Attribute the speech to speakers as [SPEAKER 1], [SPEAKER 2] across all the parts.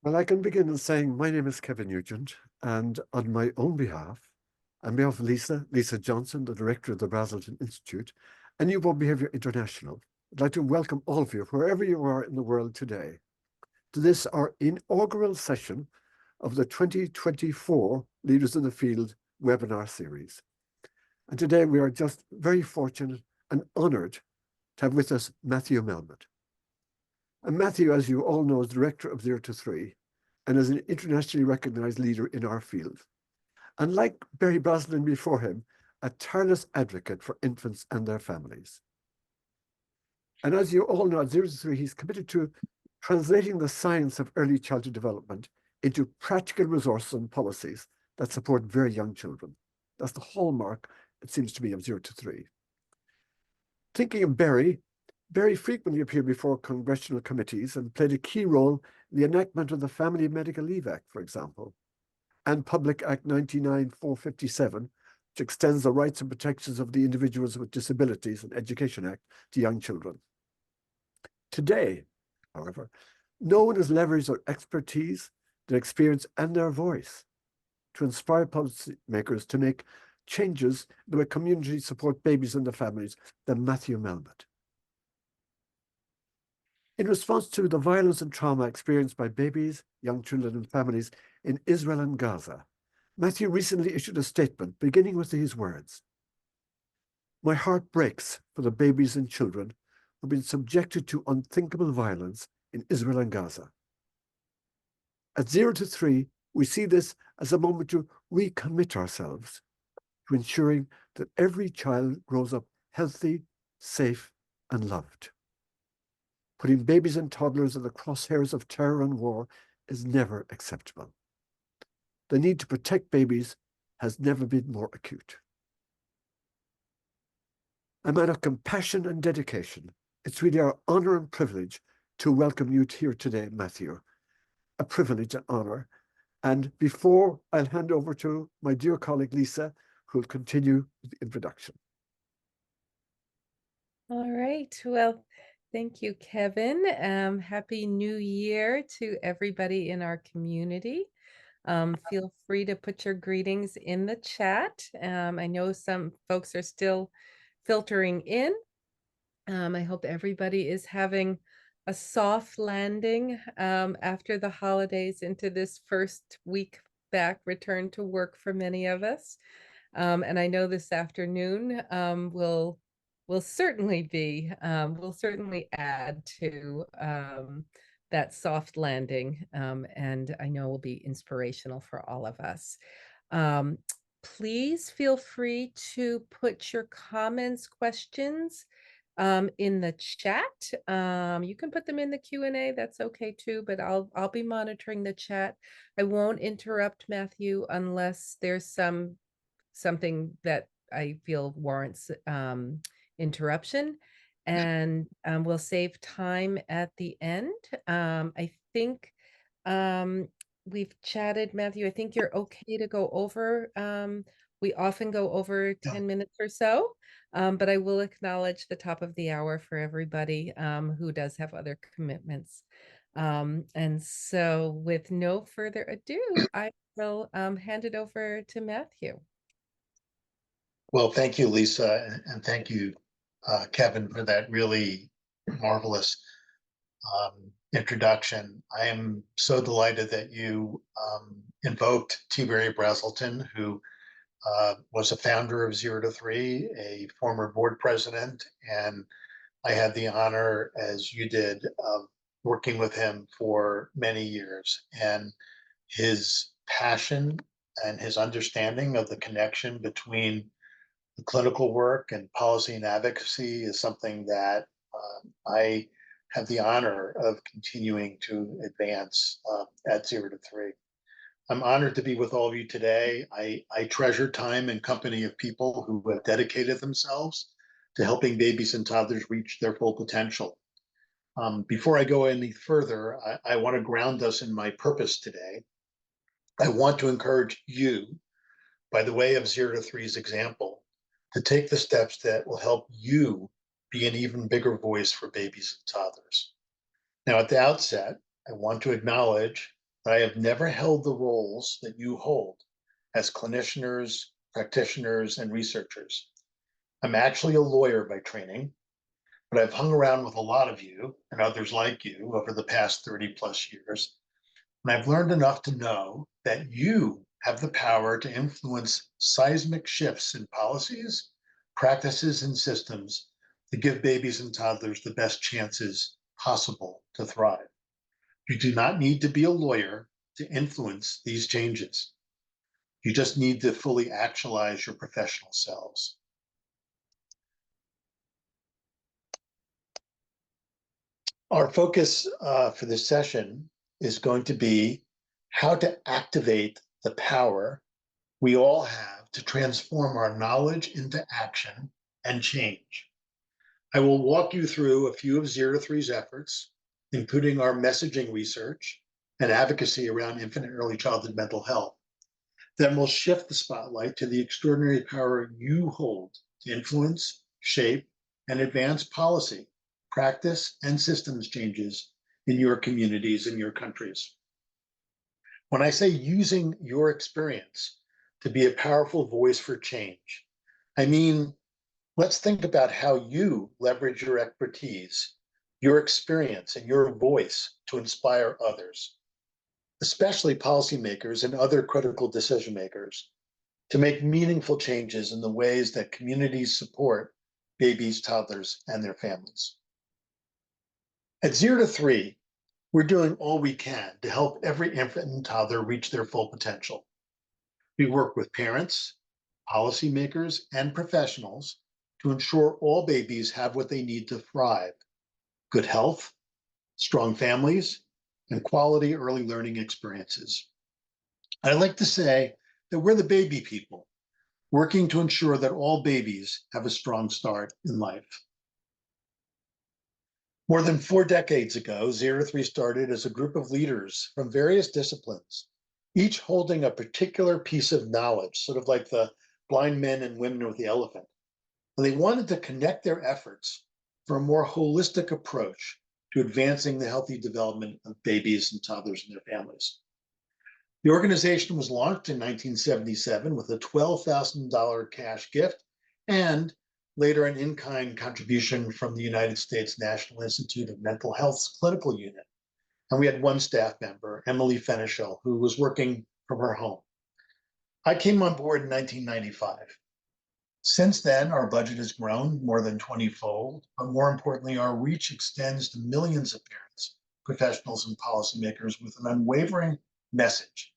[SPEAKER 1] Well, I can begin in saying my name is Kevin Nugent, and on my own behalf, on behalf of Lisa Johnson, the director of the Brazelton Institute, and Newborn Behaviour International, I'd like to welcome all of you, wherever you are in the world today, to this, our inaugural session of the 2024 Leaders in the Field webinar series. And today we are just very fortunate and honoured to have with us Matthew Melmed. And Matthew, as you all know, is director of 0 to 3 and is an internationally recognized leader in our field. And like Barry Brazelton before him, a tireless advocate for infants and their families. And as you all know, at 0 to 3, he's committed to translating the science of early childhood development into practical resources and policies that support very young children. That's the hallmark, it seems to me, of 0 to 3. Thinking of Barry, Barry frequently appeared before congressional committees and played a key role in the enactment of the Family Medical Leave Act, for example, and Public Act 99-457, which extends the rights and protections of the Individuals with Disabilities and Education Act to young children. Today, however, no one has leveraged their expertise, their experience, and their voice to inspire policymakers to make changes in the way communities support babies and their families than Matthew Melmed. In response to the violence and trauma experienced by babies, young children, and families in Israel and Gaza, Matthew recently issued a statement beginning with these words: "My heart breaks for the babies and children who have been subjected to unthinkable violence in Israel and Gaza. At 0 to 3, we see this as a moment to recommit ourselves to ensuring that every child grows up healthy, safe, and loved. Putting babies and toddlers in the crosshairs of terror and war is never acceptable. The need to protect babies has never been more acute. A man of compassion and dedication, it's really our honor and privilege to welcome you here today, Matthew. A privilege and honor. And before I'll hand over to my dear colleague, Lisa, who will continue with the introduction.
[SPEAKER 2] All right. Well, thank you, Kevin. Happy New Year to everybody in our community. Feel free to put your greetings in the chat. I know some folks are still filtering in. I hope everybody is having a soft landing after the holidays into this first week back, return to work for many of us. And I know this afternoon will certainly be will certainly add to that soft landing, and I know will be inspirational for all of us. Um, please feel free to put your comments, questions in the chat. You can put them in the Q&A, that's okay too, but I'll be monitoring the chat. I won't interrupt Matthew unless there's something that I feel warrants interruption, and we'll save time at the end. I think we've chatted, Matthew. I think you're okay to go over. We often go over 10 minutes or so, but I will acknowledge the top of the hour for everybody who does have other commitments. And so with no further ado, I will hand it over to Matthew.
[SPEAKER 3] Well, thank you, Lisa, and thank you, Kevin, for that really marvelous introduction. I am so delighted that you invoked T. Barry Brazelton, who was a founder of 0 to 3, a former board president, and I had the honor, as you did, of working with him for many years. And his passion and his understanding of the connection between the clinical work and policy and advocacy is something that I have the honor of continuing to advance at 0 to 3. I'm honored to be with all of you today. I treasure time and company of people who have dedicated themselves to helping babies and toddlers reach their full potential. Before I go any further, I want to ground us in my purpose today. I want to encourage you, by the way of 0 to 3's example, to take the steps that will help you be an even bigger voice for babies and toddlers. Now, at the outset, I want to acknowledge but I have never held the roles that you hold as clinicians, practitioners, and researchers. I'm actually a lawyer by training, but I've hung around with a lot of you and others like you over the past 30 plus years. And I've learned enough to know that you have the power to influence seismic shifts in policies, practices, and systems to give babies and toddlers the best chances possible to thrive. You do not need to be a lawyer to influence these changes. You just need to fully actualize your professional selves. Our focus for this session is going to be how to activate the power we all have to transform our knowledge into action and change. I will walk you through a few of 0 to 3's efforts, including our messaging research and advocacy around infant and early childhood mental health. Then we'll shift the spotlight to the extraordinary power you hold to influence, shape, and advance policy, practice, and systems changes in your communities and your countries. When I say using your experience to be a powerful voice for change, I mean, let's think about how you leverage your expertise, your experience, and your voice to inspire others, especially policymakers and other critical decision makers, to make meaningful changes in the ways that communities support babies, toddlers, and their families. At 0 to 3, we're doing all we can to help every infant and toddler reach their full potential. We work with parents, policymakers, and professionals to ensure all babies have what they need to thrive: good health, strong families, and quality early learning experiences. I like to say that we're the baby people, working to ensure that all babies have a strong start in life. More than 4 decades ago, 0 to 3 started as a group of leaders from various disciplines, each holding a particular piece of knowledge, sort of like the blind men and women with the elephant. And they wanted to connect their efforts for a more holistic approach to advancing the healthy development of babies and toddlers and their families. The organization was launched in 1977 with a $12,000 cash gift and later an in-kind contribution from the United States National Institute of Mental Health's clinical unit. And we had one staff member, Emily Fenichel, who was working from her home. I came on board in 1995. Since then, our budget has grown more than 20-fold, but more importantly, our reach extends to millions of parents, professionals, and policymakers with an unwavering message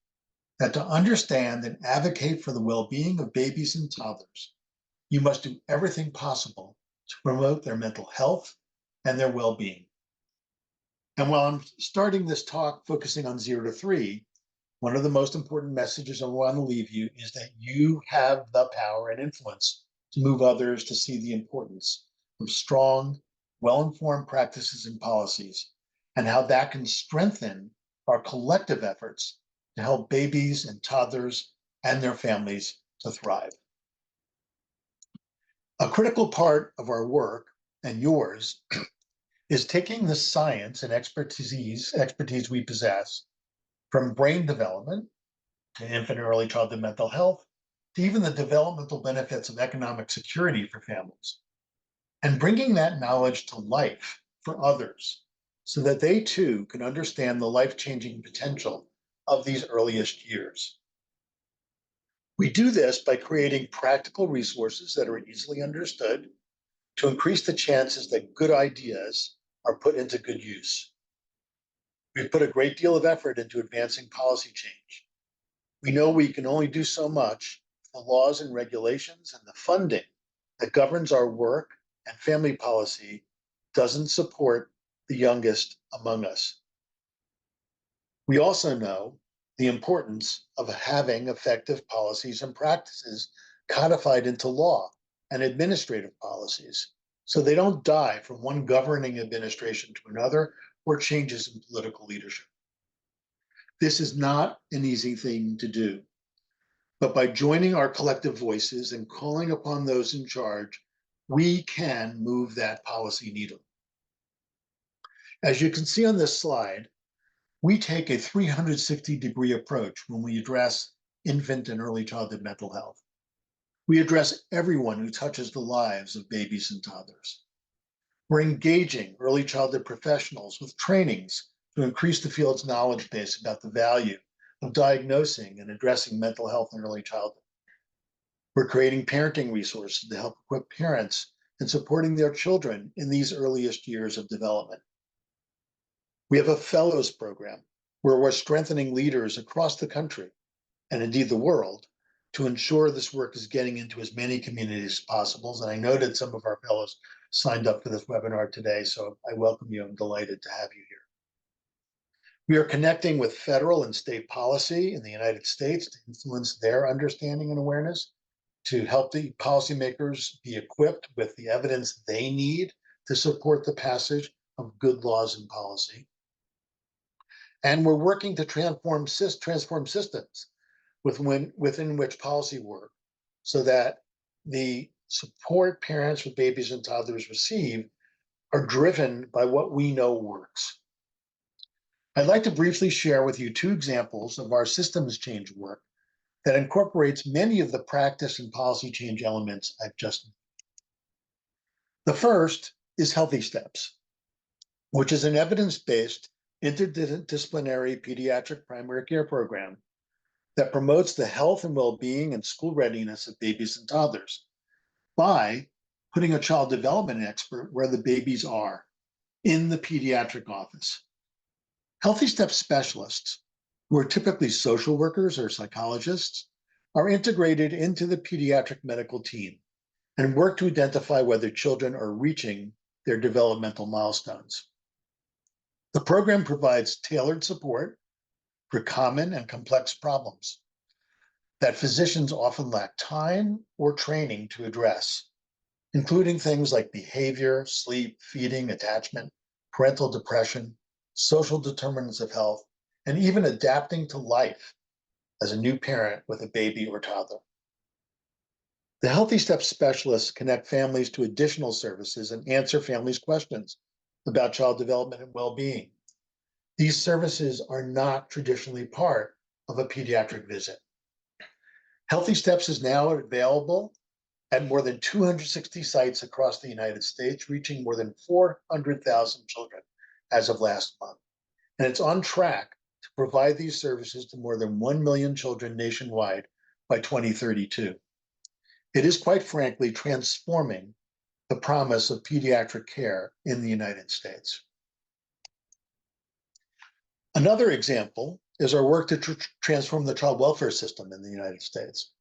[SPEAKER 3] that to understand and advocate for the well-being of babies and toddlers, you must do everything possible to promote their mental health and their well-being. And while I'm starting this talk focusing on 0 to 3, one of the most important messages I want to leave you is that you have the power and influence to move others to see the importance of strong, well-informed practices and policies, and how that can strengthen our collective efforts to help babies and toddlers and their families to thrive. A critical part of our work, and yours, is taking the science and expertise we possess, from brain development to infant and early childhood mental health, to even the developmental benefits of economic security for families, and bringing that knowledge to life for others so that they too can understand the life-changing potential of these earliest years. We do this by creating practical resources that are easily understood to increase the chances that good ideas are put into good use. We've put a great deal of effort into advancing policy change. We know we can only do so much if the laws and regulations and the funding that governs our work and family policy doesn't support the youngest among us. We also know the importance of having effective policies and practices codified into law and administrative policies, so they don't die from one governing administration to another or changes in political leadership. This is not an easy thing to do, but by joining our collective voices and calling upon those in charge, we can move that policy needle. As you can see on this slide, We take a 360-degree approach when we address infant and early childhood mental health. We address everyone who touches the lives of babies and toddlers. We're engaging early childhood professionals with trainings to increase the field's knowledge base about the value of diagnosing and addressing mental health in early childhood. We're creating parenting resources to help equip parents in supporting their children in these earliest years of development. We have a fellows program where we're strengthening leaders across the country and indeed the world to ensure this work is getting into as many communities as possible. And I noted some of our fellows signed up for this webinar today, so I welcome you. I'm delighted to have you here. We are connecting with federal and state policy in the United States to influence their understanding and awareness, to help the policymakers be equipped with the evidence they need to support the passage of good laws and policy. And we're working to transform systems within which policy work so that the support parents with babies and toddlers receive are driven by what we know works. I'd like to briefly share with you two examples of our systems change work that incorporates many of the practice and policy change elements I've just mentioned. The first is Healthy Steps, which is an evidence-based interdisciplinary pediatric primary care program that promotes the health and well-being and school readiness of babies and toddlers by putting a child development expert where the babies are, in the pediatric office. Healthy Steps specialists, who are typically social workers or psychologists, are integrated into the pediatric medical team and work to identify whether children are reaching their developmental milestones. The program provides tailored support for common and complex problems that physicians often lack time or training to address, including things like behavior, sleep, feeding, attachment, parental depression, social determinants of health, and even adapting to life as a new parent with a baby or toddler. The Healthy Steps specialists connect families to additional services and answer families' questions about child development and well-being. These services are not traditionally part of a pediatric visit. Healthy Steps is now available at more than 260 sites across the United States, reaching more than 400,000 children as of last month. And it's on track to provide these services to more than 1 million children nationwide by 2032. It is, quite frankly, transforming the promise of pediatric care in the United States. Another example is our work to transform the child welfare system in the United States.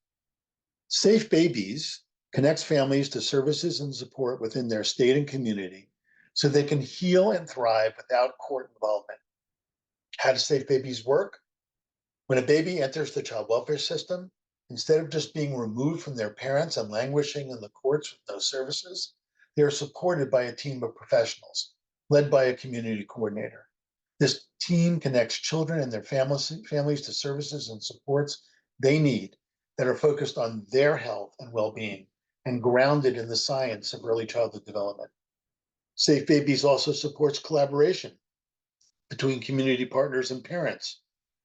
[SPEAKER 3] Safe Babies connects families to services and support within their state and community so they can heal and thrive without court involvement. How does Safe Babies work? When a baby enters the child welfare system, instead of just being removed from their parents and languishing in the courts with no services, they are supported by a team of professionals led by a community coordinator. This team connects children and their families to services and supports they need that are focused on their health and well-being and grounded in the science of early childhood development. Safe Babies also supports collaboration between community partners and parents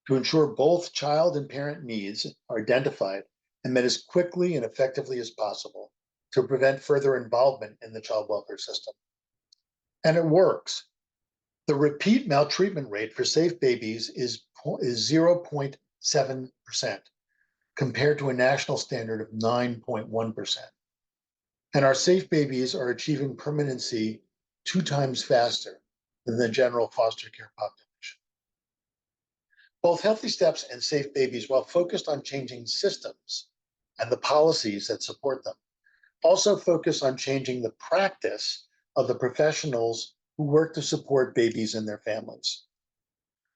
[SPEAKER 3] to ensure both child and parent needs are identified and met as quickly and effectively as possible to prevent further involvement in the child welfare system. And it works. The repeat maltreatment rate for Safe Babies is 0.7% compared to a national standard of 9.1%. And our Safe Babies are achieving permanency 2 times faster than the general foster care population. Both Healthy Steps and Safe Babies, while focused on changing systems and the policies that support them, also focus on changing the practice of the professionals who work to support babies and their families.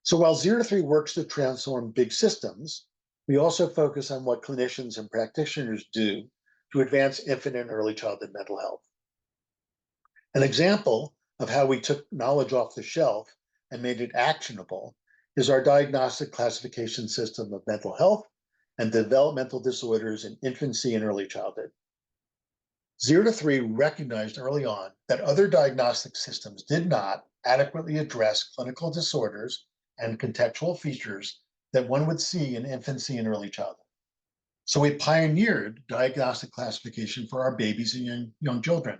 [SPEAKER 3] So while 0 to 3 works to transform big systems, we also focus on what clinicians and practitioners do to advance infant and early childhood mental health. An example of how we took knowledge off the shelf and made it actionable is our diagnostic classification system of mental health and developmental disorders in infancy and early childhood. 0 to 3 recognized early on that other diagnostic systems did not adequately address clinical disorders and contextual features that one would see in infancy and early childhood. So we pioneered diagnostic classification for our babies and young children,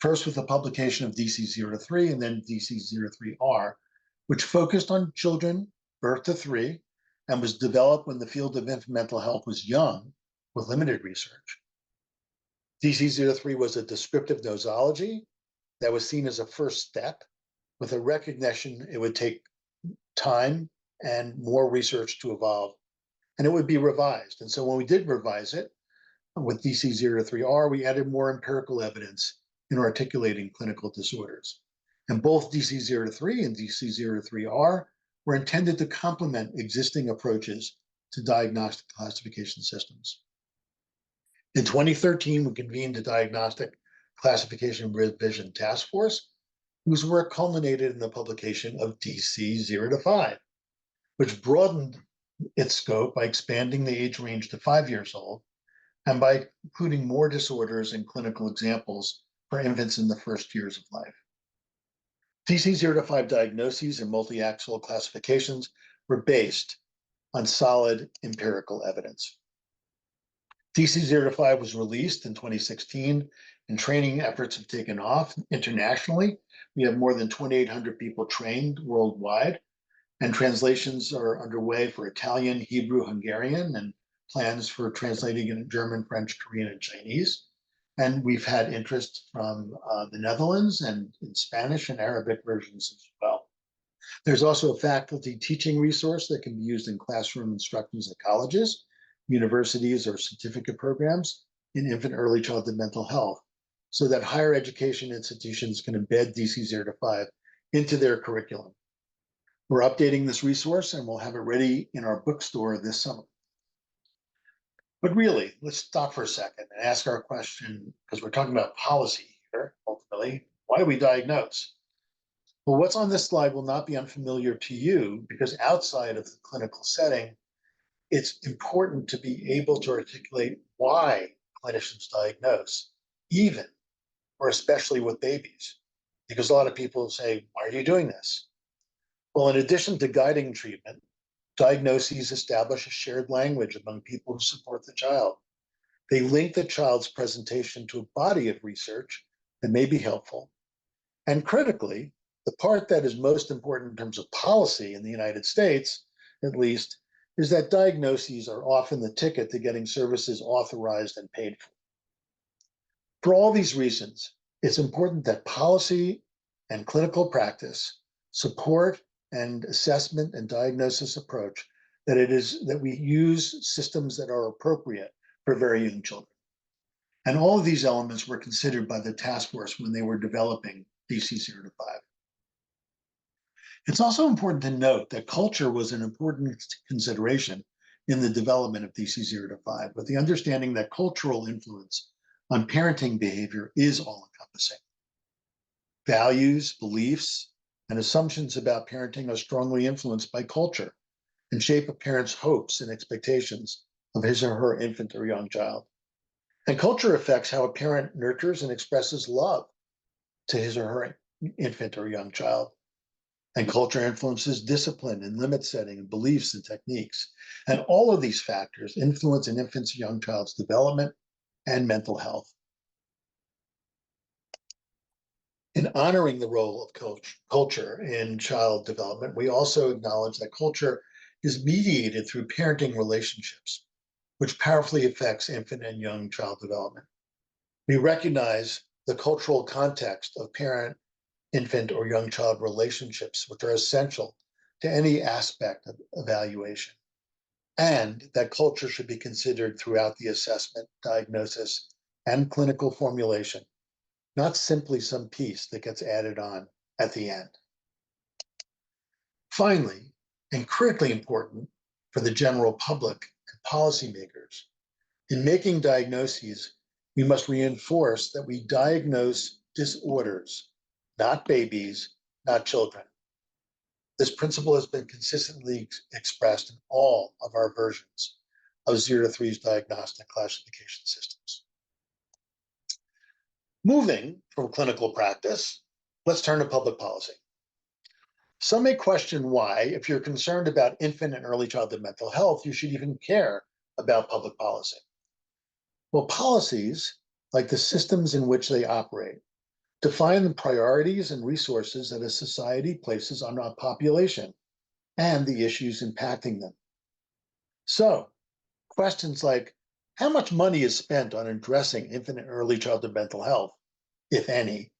[SPEAKER 3] first with the publication of DC-03 and then DC-03R, which focused on children birth to 3 and was developed when the field of infant mental health was young with limited research. DC-03 was a descriptive nosology that was seen as a first step with a recognition it would take time and more research to evolve, and it would be revised. And so when we did revise it with DC-03R, we added more empirical evidence in articulating clinical disorders. And both DC-03 and DC-03R were intended to complement existing approaches to diagnostic classification systems. In 2013, we convened a diagnostic classification revision task force, whose work culminated in the publication of DC-0 to 5, which broadened its scope by expanding the age range to 5 years old and by including more disorders and clinical examples for infants in the first years of life. DC-0 to 5 diagnoses and multi-axis classifications were based on solid empirical evidence. DC-0 to 5 was released in 2016, and training efforts have taken off internationally. We have more than 2,800 people trained worldwide, and translations are underway for Italian, Hebrew, Hungarian, and plans for translating in German, French, Korean, and Chinese. And we've had interest from the Netherlands and in Spanish and Arabic versions as well. There's also a faculty teaching resource that can be used in classroom instructions at colleges, universities, or certificate programs in infant early childhood mental health, so that higher education institutions can embed DC-0 to 5 into their curriculum. We're updating this resource and we'll have it ready in our bookstore this summer. But really, let's stop for a second and ask our question, because we're talking about policy here, ultimately. Why do we diagnose? Well, what's on this slide will not be unfamiliar to you, because outside of the clinical setting, it's important to be able to articulate why clinicians diagnose, even or especially with babies, because a lot of people say, why are you doing this? Well, in addition to guiding treatment, diagnoses establish a shared language among people who support the child. They link the child's presentation to a body of research that may be helpful. And critically, the part that is most important in terms of policy in the United States, at least, is that diagnoses are often the ticket to getting services authorized and paid for. For all these reasons, it's important that policy and clinical practice support and assessment and diagnosis approach that we use systems that are appropriate for very young children. And all of these elements were considered by the task force when they were developing DC-0 to 5. It's also important to note that culture was an important consideration in the development of DC-0 to 5, with the understanding that cultural influence on parenting behavior is all-encompassing. Values, beliefs, and assumptions about parenting are strongly influenced by culture and shape a parent's hopes and expectations of his or her infant or young child. And culture affects how a parent nurtures and expresses love to his or her infant or young child. And culture influences discipline and limit setting and beliefs and techniques. And all of these factors influence an infant's or young child's development and mental health. In honoring the role of culture in child development, we also acknowledge that culture is mediated through parenting relationships, which powerfully affects infant and young child development. We recognize the cultural context of parent, infant, or young child relationships, which are essential to any aspect of evaluation, and that culture should be considered throughout the assessment, diagnosis, and clinical formulation, not simply some piece that gets added on at the end. Finally, and critically important for the general public and policymakers, in making diagnoses, we must reinforce that we diagnose disorders, not babies, not children. This principle has been consistently expressed in all of our versions of 0 to 3's diagnostic classification systems. Moving from clinical practice, let's turn to public policy. Some may question why, if you're concerned about infant and early childhood mental health, you should even care about public policy. Well, policies, like the systems in which they operate, define the priorities and resources that a society places on a population and the issues impacting them. So, questions like how much money is spent on addressing infant and early childhood mental health, if any,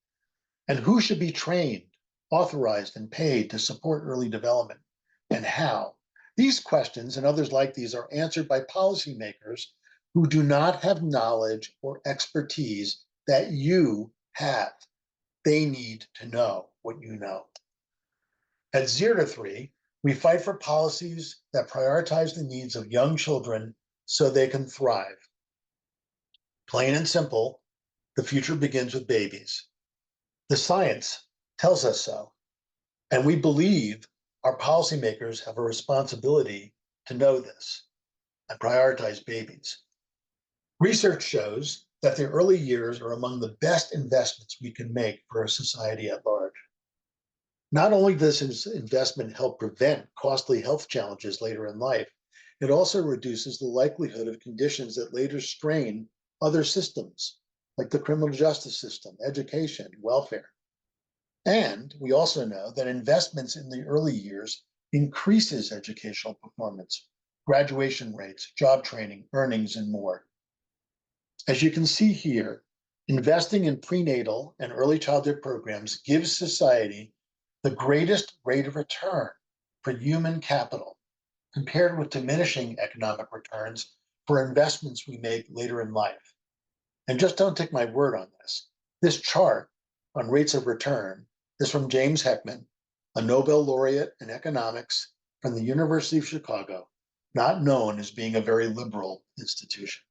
[SPEAKER 3] and who should be trained, authorized, and paid to support early development, and how? These questions and others like these are answered by policymakers who do not have knowledge or expertise that you have. They need to know what you know. At 0 to 3, we fight for policies that prioritize the needs of young children so they can thrive. Plain and simple, the future begins with babies. The science tells us so, and we believe our policymakers have a responsibility to know this and prioritize babies. Research shows that the early years are among the best investments we can make for a society at large. Not only does this investment help prevent costly health challenges later in life, it also reduces the likelihood of conditions that later strain other systems, like the criminal justice system, education, welfare. And we also know that investments in the early years increases educational performance, graduation rates, job training, earnings, and more. As you can see here, investing in prenatal and early childhood programs gives society the greatest rate of return for human capital compared with diminishing economic returns for investments we make later in life. And just don't take my word on this. This chart on rates of return is from James Heckman, a Nobel laureate in economics from the University of Chicago, not known as being a very liberal institution.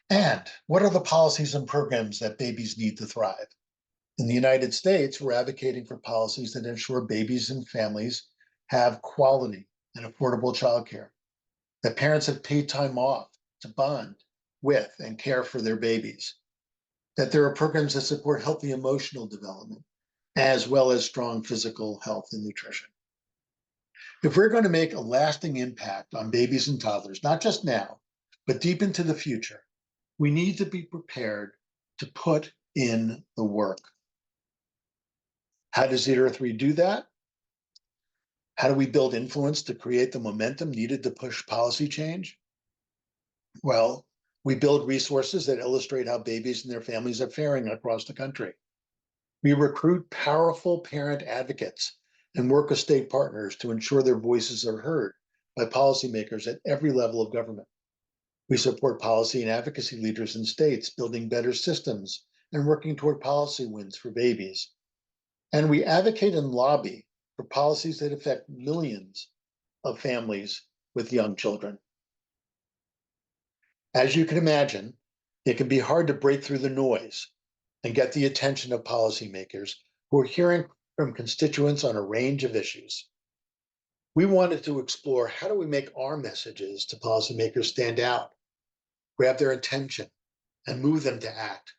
[SPEAKER 3] And what are the policies and programs that babies need to thrive? In the United States, we're advocating for policies that ensure babies and families have quality and affordable childcare, that parents have paid time off to bond with and care for their babies, that there are programs that support healthy emotional development, as well as strong physical health and nutrition. If we're going to make a lasting impact on babies and toddlers, not just now, but deep into the future, we need to be prepared to put in the work. How does 0 to 3 do that? How do we build influence to create the momentum needed to push policy change? Well, we build resources that illustrate how babies and their families are faring across the country. We recruit powerful parent advocates and work with state partners to ensure their voices are heard by policymakers at every level of government. We support policy and advocacy leaders in states building better systems and working toward policy wins for babies. And we advocate and lobby for policies that affect millions of families with young children. As you can imagine, it can be hard to break through the noise and get the attention of policymakers who are hearing from constituents on a range of issues. We wanted to explore how do we make our messages to policymakers stand out, grab their attention, and move them to act.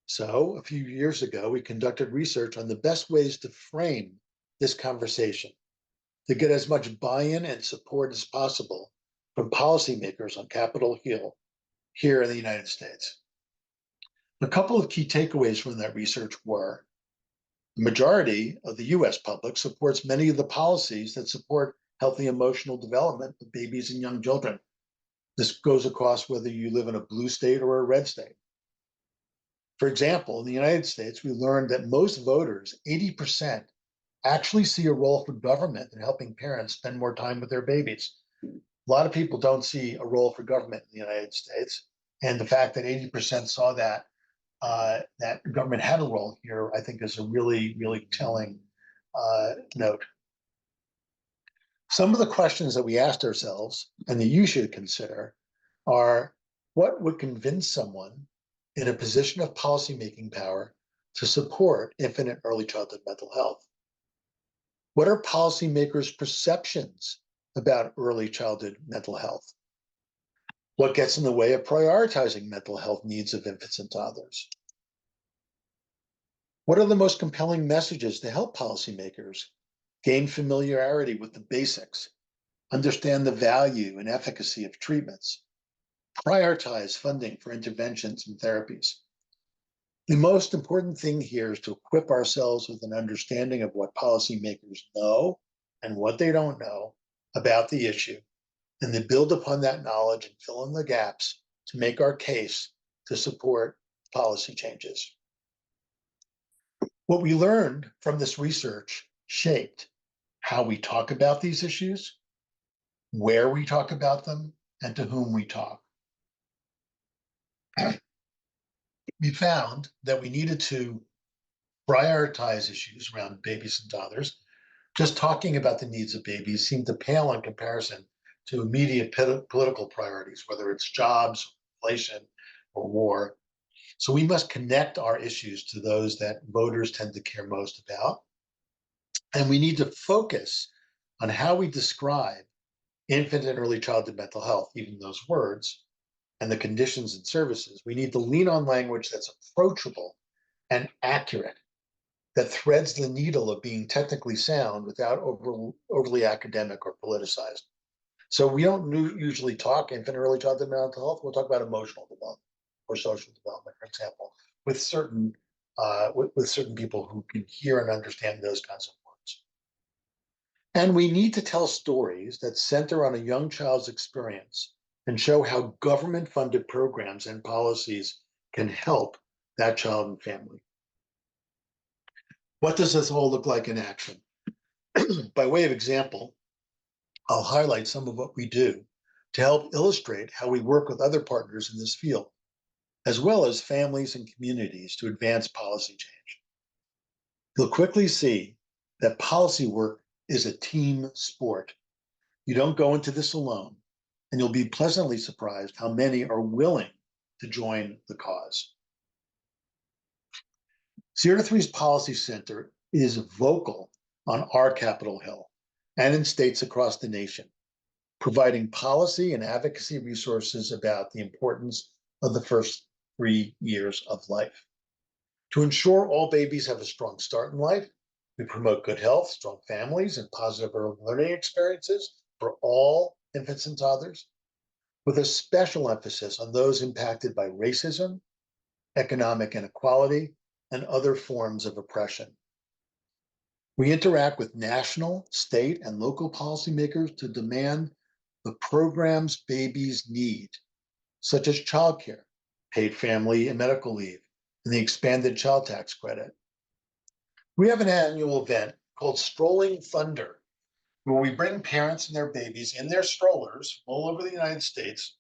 [SPEAKER 3] So, a few years ago, we conducted research on the best ways to frame this conversation to get as much buy-in and support as possible from policymakers on Capitol Hill here in the United States. A couple of key takeaways from that research were the majority of the US public supports many of the policies that support healthy emotional development of babies and young children. This goes across whether you live in a blue state or a red state. For example, in the United States, we learned that most voters, 80%, actually see a role for government in helping parents spend more time with their babies. A lot of people don't see a role for government in the United States. And the fact that 80% saw that government had a role here, I think is a really, really telling note. Some of the questions that we asked ourselves and that you should consider are, what would convince someone in a position of policymaking power to support infant and early childhood mental health? What are policymakers' perceptions about early childhood mental health? What gets in the way of prioritizing mental health needs of infants and toddlers? What are the most compelling messages to help policymakers gain familiarity with the basics, understand the value and efficacy of treatments, prioritize funding for interventions and therapies? The most important thing here is to equip ourselves with an understanding of what policymakers know and what they don't know about the issue, and then build upon that knowledge and fill in the gaps to make our case to support policy changes. What we learned from this research shaped how we talk about these issues, where we talk about them, and to whom we talk. We found that we needed to prioritize issues around babies and toddlers. Just talking about the needs of babies seemed to pale in comparison to immediate political priorities, whether it's jobs, inflation, or war. So we must connect our issues to those that voters tend to care most about. And we need to focus on how we describe infant and early childhood mental health, even those words, and the conditions and services. We need to lean on language that's approachable and accurate, that threads the needle of being technically sound without overly academic or politicized. So we don't usually talk infant and early childhood mental health. We'll talk about emotional development or social development, for example, with certain certain people who can hear and understand those kinds of words. And we need to tell stories that center on a young child's experience and show how government-funded programs and policies can help that child and family. What does this all look like in action? By way of example, I'll highlight some of what we do to help illustrate how we work with other partners in this field, as well as families and communities to advance policy change. You'll quickly see that policy work is a team sport. You don't go into this alone, and you'll be pleasantly surprised how many are willing to join the cause. 0 to 3's Policy Center is vocal on our Capitol Hill and in states across the nation, providing policy and advocacy resources about the importance of the first 3 years of life. To ensure all babies have a strong start in life, we promote good health, strong families, and positive early learning experiences for all infants and toddlers, with a special emphasis on those impacted by racism, economic inequality, and other forms of oppression. We interact with national, state, and local policymakers to demand the programs babies need, such as childcare, paid family and medical leave, and the expanded child tax credit. We have an annual event called Strolling Thunder, where we bring parents and their babies in their strollers all over the United States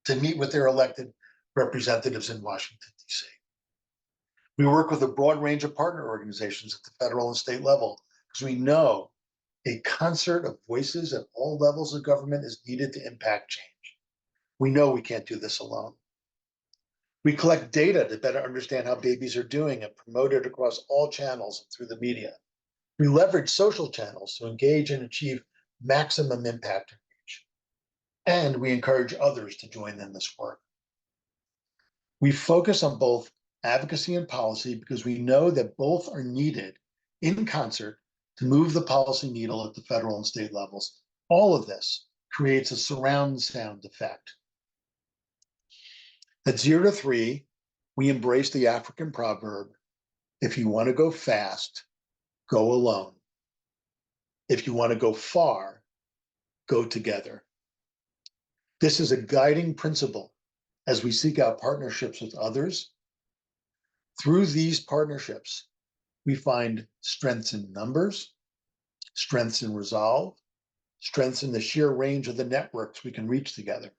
[SPEAKER 3] to meet with their elected representatives in Washington, D.C. We work with a broad range of partner organizations at the federal and state level because we know a concert of voices at all levels of government is needed to impact change. We know we can't do this alone. We collect data to better understand how babies are doing and promote it across all channels and through the media. We leverage social channels to engage and achieve maximum impact and reach. And we encourage others to join in this work. We focus on both advocacy and policy because we know that both are needed in concert to move the policy needle at the federal and state levels. All of this creates a surround sound effect. At 0 to 3, we embrace the African proverb, if you want to go fast, go alone. If you want to go far, go together. This is a guiding principle as we seek out partnerships with others. Through these partnerships, we find strengths in numbers, strengths in resolve, strengths in the sheer range of the networks we can reach together.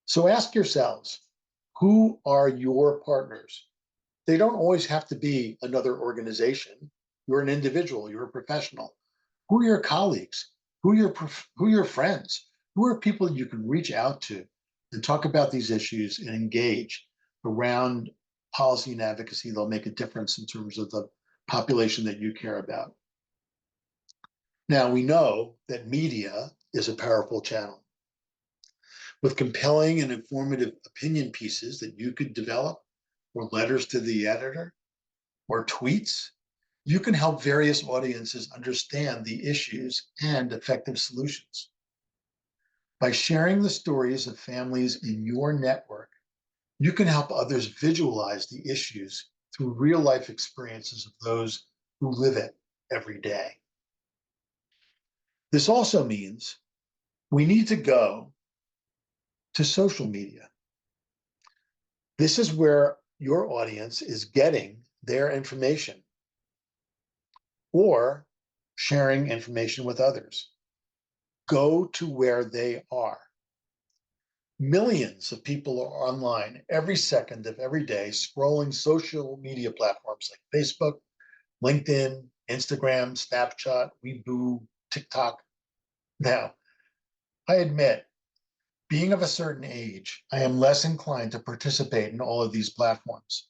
[SPEAKER 3] So ask yourselves, who are your partners? They don't always have to be another organization. You're an individual, you're a professional. Who are your colleagues? Who are your friends? Who are people you can reach out to and talk about these issues and engage around policy and advocacy that'll make a difference in terms of the population that you care about? Now, we know that media is a powerful channel. With compelling and informative opinion pieces that you could develop or letters to the editor, or tweets, you can help various audiences understand the issues and effective solutions. By sharing the stories of families in your network, you can help others visualize the issues through real life experiences of those who live it every day. This also means we need to go to social media. This is where your audience is getting their information or sharing information with others. Go to where they are. Millions of people are online every second of every day scrolling social media platforms like Facebook, LinkedIn, Instagram, Snapchat, Weibo, TikTok. Now, I admit, being of a certain age, I am less inclined to participate in all of these platforms.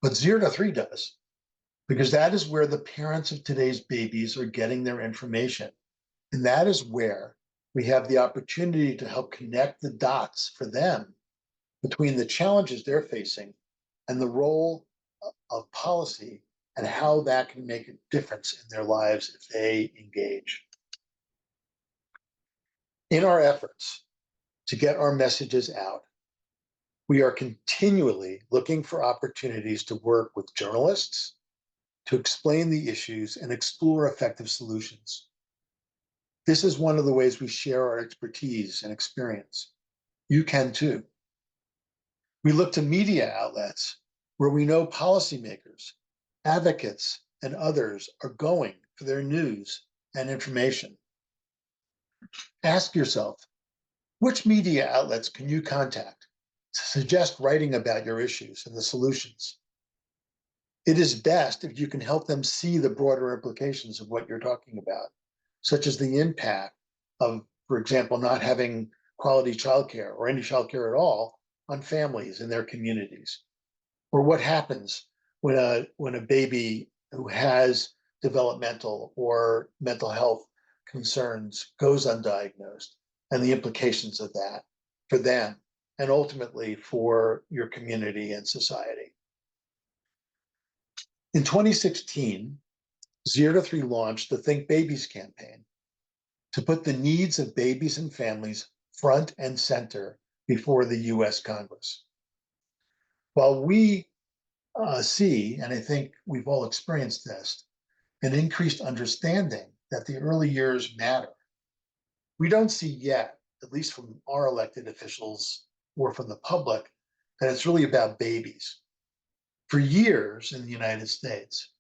[SPEAKER 3] But 0 to 3 does, because that is where the parents of today's babies are getting their information. And that is where we have the opportunity to help connect the dots for them between the challenges they're facing and the role of policy and how that can make a difference in their lives if they engage. In our efforts to get our messages out, we are continually looking for opportunities to work with journalists to explain the issues and explore effective solutions. This is one of the ways we share our expertise and experience. You can too. We look to media outlets where we know policymakers, advocates, and others are going for their news and information. Ask yourself, which media outlets can you contact to suggest writing about your issues and the solutions? It is best if you can help them see the broader implications of what you're talking about, such as the impact of, for example, not having quality childcare or any childcare at all on families in their communities, or what happens when a baby who has developmental or mental health concerns goes undiagnosed, and the implications of that for them and ultimately for your community and society. In 2016, 0 to 3 launched the Think Babies campaign to put the needs of babies and families front and center before the US Congress. While we see, and I think we've all experienced this, an increased understanding that the early years matter, we don't see yet, at least from our elected officials or from the public, that it's really about babies. For years in the United States,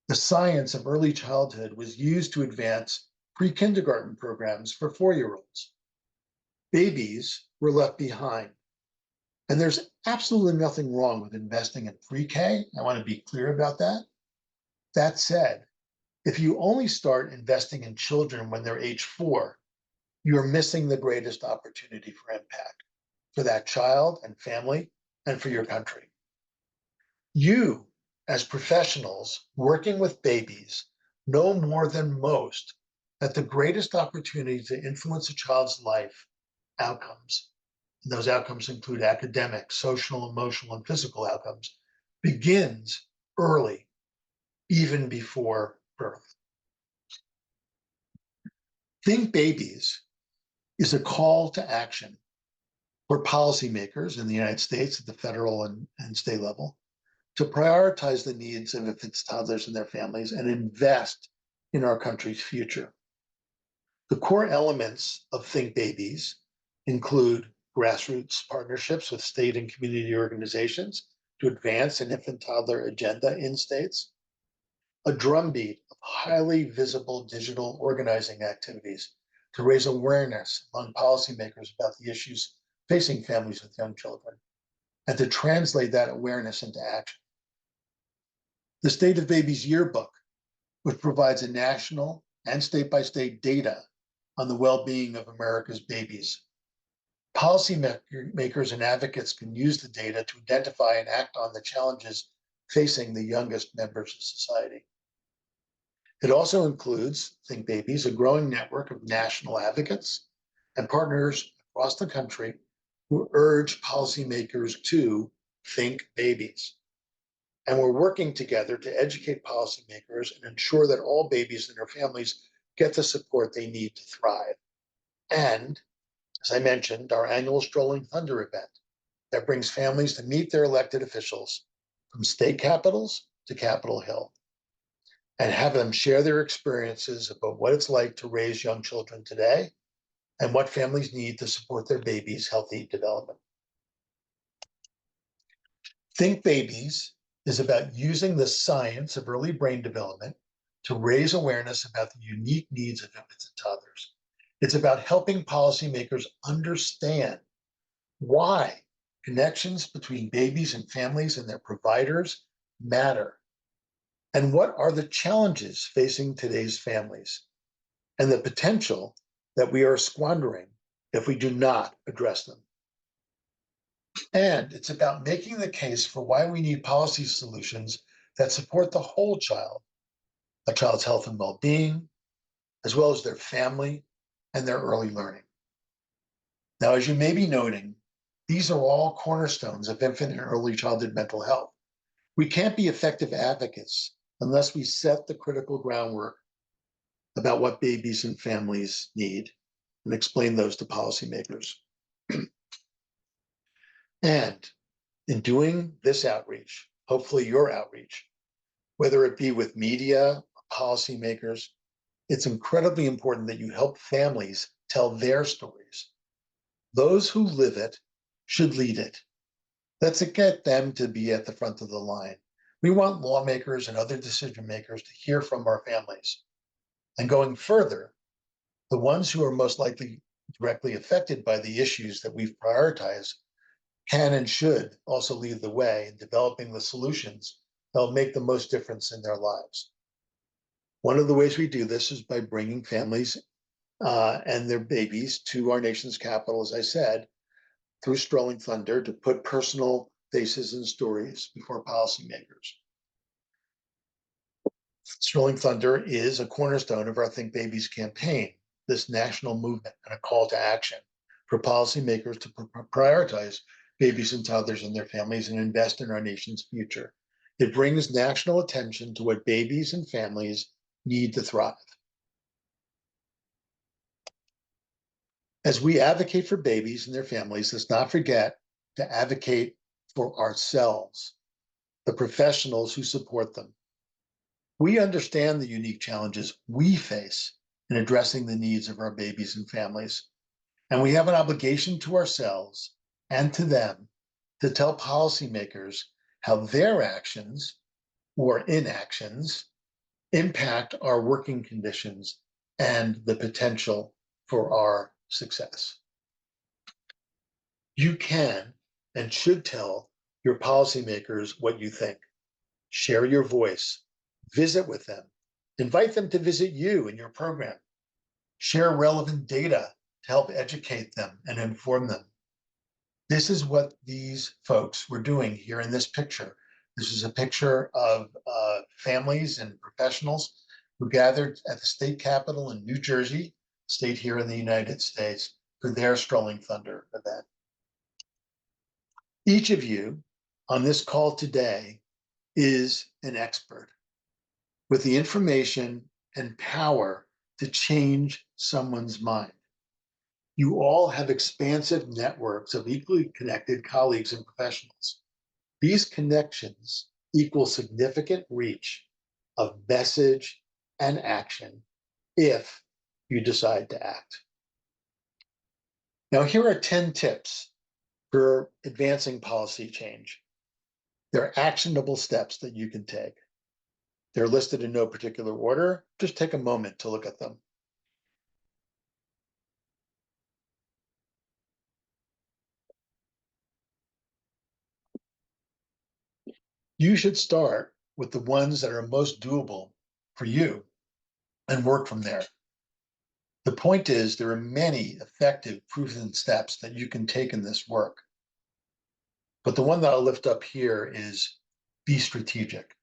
[SPEAKER 3] the science of early childhood was used to advance pre-kindergarten programs for 4-year-olds. Babies were left behind. And there's absolutely nothing wrong with investing in pre-K. I want to be clear about that. That said, if you only start investing in children when they're age 4, you're missing the greatest opportunity for impact for that child and family and for your country. You, as professionals working with babies, know more than most that the greatest opportunity to influence a child's life outcomes, and those outcomes include academic, social, emotional, and physical outcomes, begins early, even before birth. Think Babies is a call to action for policymakers in the United States at the federal and state level to prioritize the needs of infants, toddlers, and their families and invest in our country's future. The core elements of Think Babies include grassroots partnerships with state and community organizations to advance an infant toddler agenda in states, a drumbeat of highly visible digital organizing activities to raise awareness among policymakers about the issues facing families with young children, and to translate that awareness into action. The State of Babies Yearbook, which provides a national and state-by-state data on the well-being of America's babies. Policymakers and advocates can use the data to identify and act on the challenges facing the youngest members of society. It also includes, Think Babies, a growing network of national advocates and partners across the country who urge policymakers to think babies. And we're working together to educate policymakers and ensure that all babies and their families get the support they need to thrive. And as I mentioned, our annual Strolling Thunder event that brings families to meet their elected officials from state capitals to Capitol Hill and have them share their experiences about what it's like to raise young children today and what families need to support their babies' healthy development. Think Babies is about using the science of early brain development to raise awareness about the unique needs of infants and toddlers. It's about helping policymakers understand why connections between babies and families and their providers matter, and what are the challenges facing today's families, and the potential that we are squandering if we do not address them. And it's about making the case for why we need policy solutions that support the whole child, a child's health and well-being, as well as their family and their early learning. Now, as you may be noting, these are all cornerstones of infant and early childhood mental health. We can't be effective advocates unless we set the critical groundwork about what babies and families need and explain those to policymakers. And in doing this outreach, hopefully your outreach, whether it be with media or policymakers, it's incredibly important that you help families tell their stories. Those who live it should lead it. Let's get them to be at the front of the line. We want lawmakers and other decision makers to hear from our families. And going further, the ones who are most likely directly affected by the issues that we've prioritized can and should also lead the way in developing the solutions that will make the most difference in their lives. One of the ways we do this is by bringing families and their babies to our nation's capital, as I said, through Strolling Thunder to put personal faces and stories before policymakers. Strolling Thunder is a cornerstone of our Think Babies campaign, this national movement and a call to action for policymakers to prioritize babies and toddlers and their families and invest in our nation's future. It brings national attention to what babies and families need to thrive. As we advocate for babies and their families, let's not forget to advocate for ourselves, the professionals who support them. We understand the unique challenges we face in addressing the needs of our babies and families, and we have an obligation to ourselves and to them to tell policymakers how their actions or inactions impact our working conditions and the potential for our success. You can and should tell your policymakers what you think. Share your voice, visit with them, invite them to visit you in your program. Share relevant data to help educate them and inform them. This is what these folks were doing here in this picture. This is a picture of families and professionals who gathered at the state capitol in New Jersey, state here in the United States, for their Strolling Thunder event. Each of you on this call today is an expert with the information and power to change someone's mind. You all have expansive networks of equally connected colleagues and professionals. These connections equal significant reach of message and action if you decide to act. Now, here are 10 tips for advancing policy change. They're actionable steps that you can take. They're listed in no particular order. Just take a moment to look at them. You should start with the ones that are most doable for you and work from there. The point is, there are many effective, proven steps that you can take in this work. But the one that I'll lift up here is be strategic.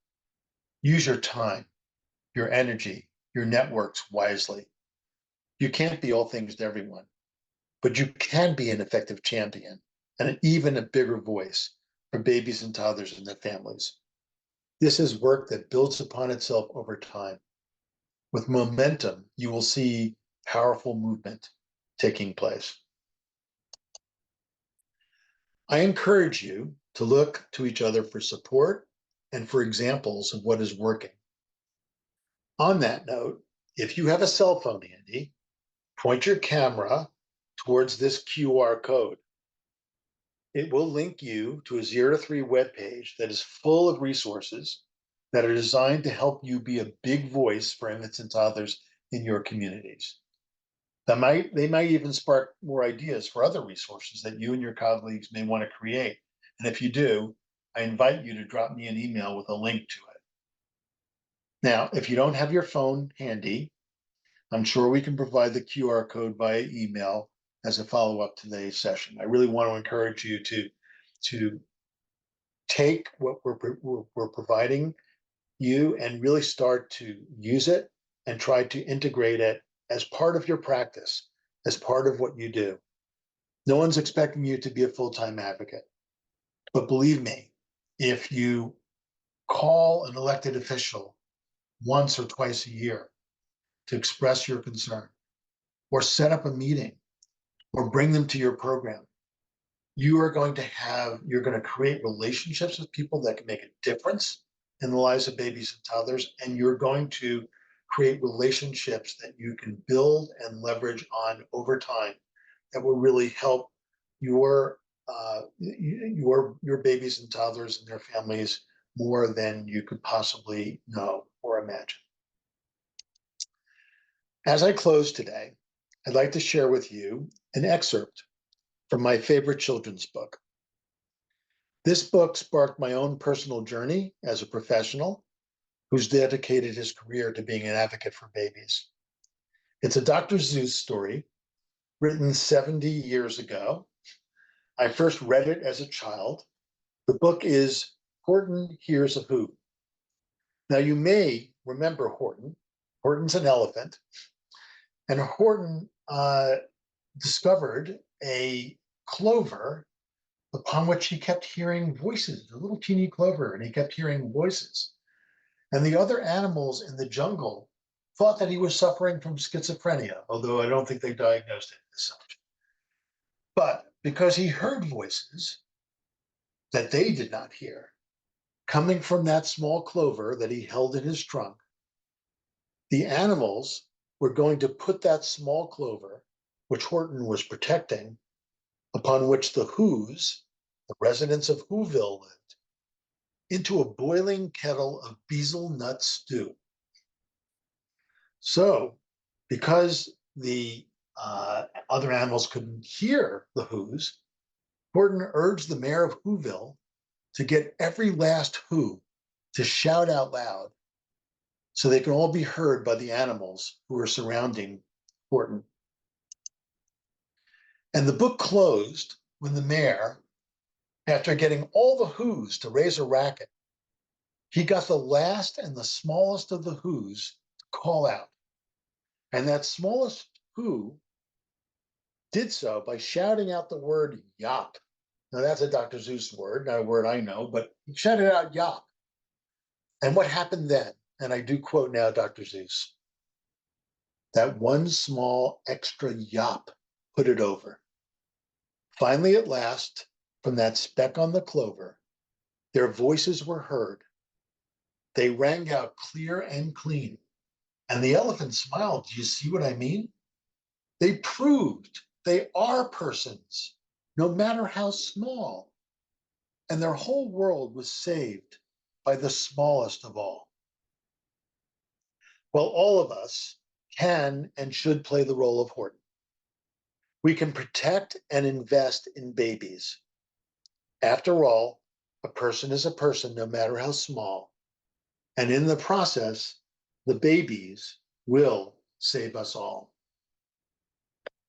[SPEAKER 3] Use your time, your energy, your networks wisely. You can't be all things to everyone, but you can be an effective champion and even a bigger voice for babies and toddlers and their families. This is work that builds upon itself over time. With momentum, you will see powerful movement taking place. I encourage you to look to each other for support and for examples of what is working. On that note, if you have a cell phone handy, point your camera towards this QR code. It will link you to a 0 to 3 webpage that is full of resources that are designed to help you be a big voice for infants and toddlers in your communities. They might even spark more ideas for other resources that you and your colleagues may want to create. And if you do, I invite you to drop me an email with a link to it. Now, if you don't have your phone handy, I'm sure we can provide the QR code via email as a follow-up to today's session. I really want to encourage you to take what we're providing you and really start to use it and try to integrate it as part of your practice, as part of what you do. No one's expecting you to be a full-time advocate. But believe me, if you call an elected official once or twice a year to express your concern, or set up a meeting, or bring them to your program, you're going to create relationships with people that can make a difference in the lives of babies and toddlers, and you're going to create relationships that you can build and leverage on over time that will really help your babies and toddlers and their families more than you could possibly know or imagine. As I close today, I'd like to share with you an excerpt from my favorite children's book. This book sparked my own personal journey as a professional who's dedicated his career to being an advocate for babies. It's a Dr. Seuss story written 70 years ago. I first read it as a child. The book is Horton Hears a Who. Now, you may remember Horton. Horton's an elephant. And Horton discovered a clover upon which he kept hearing voices, a little teeny clover, and he kept hearing voices. And the other animals in the jungle thought that he was suffering from schizophrenia, although I don't think they diagnosed it as such. But because he heard voices that they did not hear, coming from that small clover that he held in his trunk, the animals were going to put that small clover, which Horton was protecting, upon which the Whos, the residents of Whoville, lived, into a boiling kettle of bezel nut stew. So, because the other animals couldn't hear the Whos, Horton urged the mayor of Whoville to get every last Who to shout out loud so they can all be heard by the animals who were surrounding Horton. And the book closed when the mayor, after getting all the Whos to raise a racket, he got the last and the smallest of the Whos to call out. And that smallest Who did so by shouting out the word yop. Now, that's a Dr. Seuss word, not a word I know, but he shouted out yop. And what happened then? And I do quote now Dr. Seuss. That one small extra yop put it over. Finally, at last, from that speck on the clover, their voices were heard. They rang out clear and clean. And the elephant smiled. Do you see what I mean? They proved they are persons, no matter how small. And their whole world was saved by the smallest of all. Well, all of us can and should play the role of Horton. We can protect and invest in babies. After all, a person is a person, no matter how small. And in the process, the babies will save us all.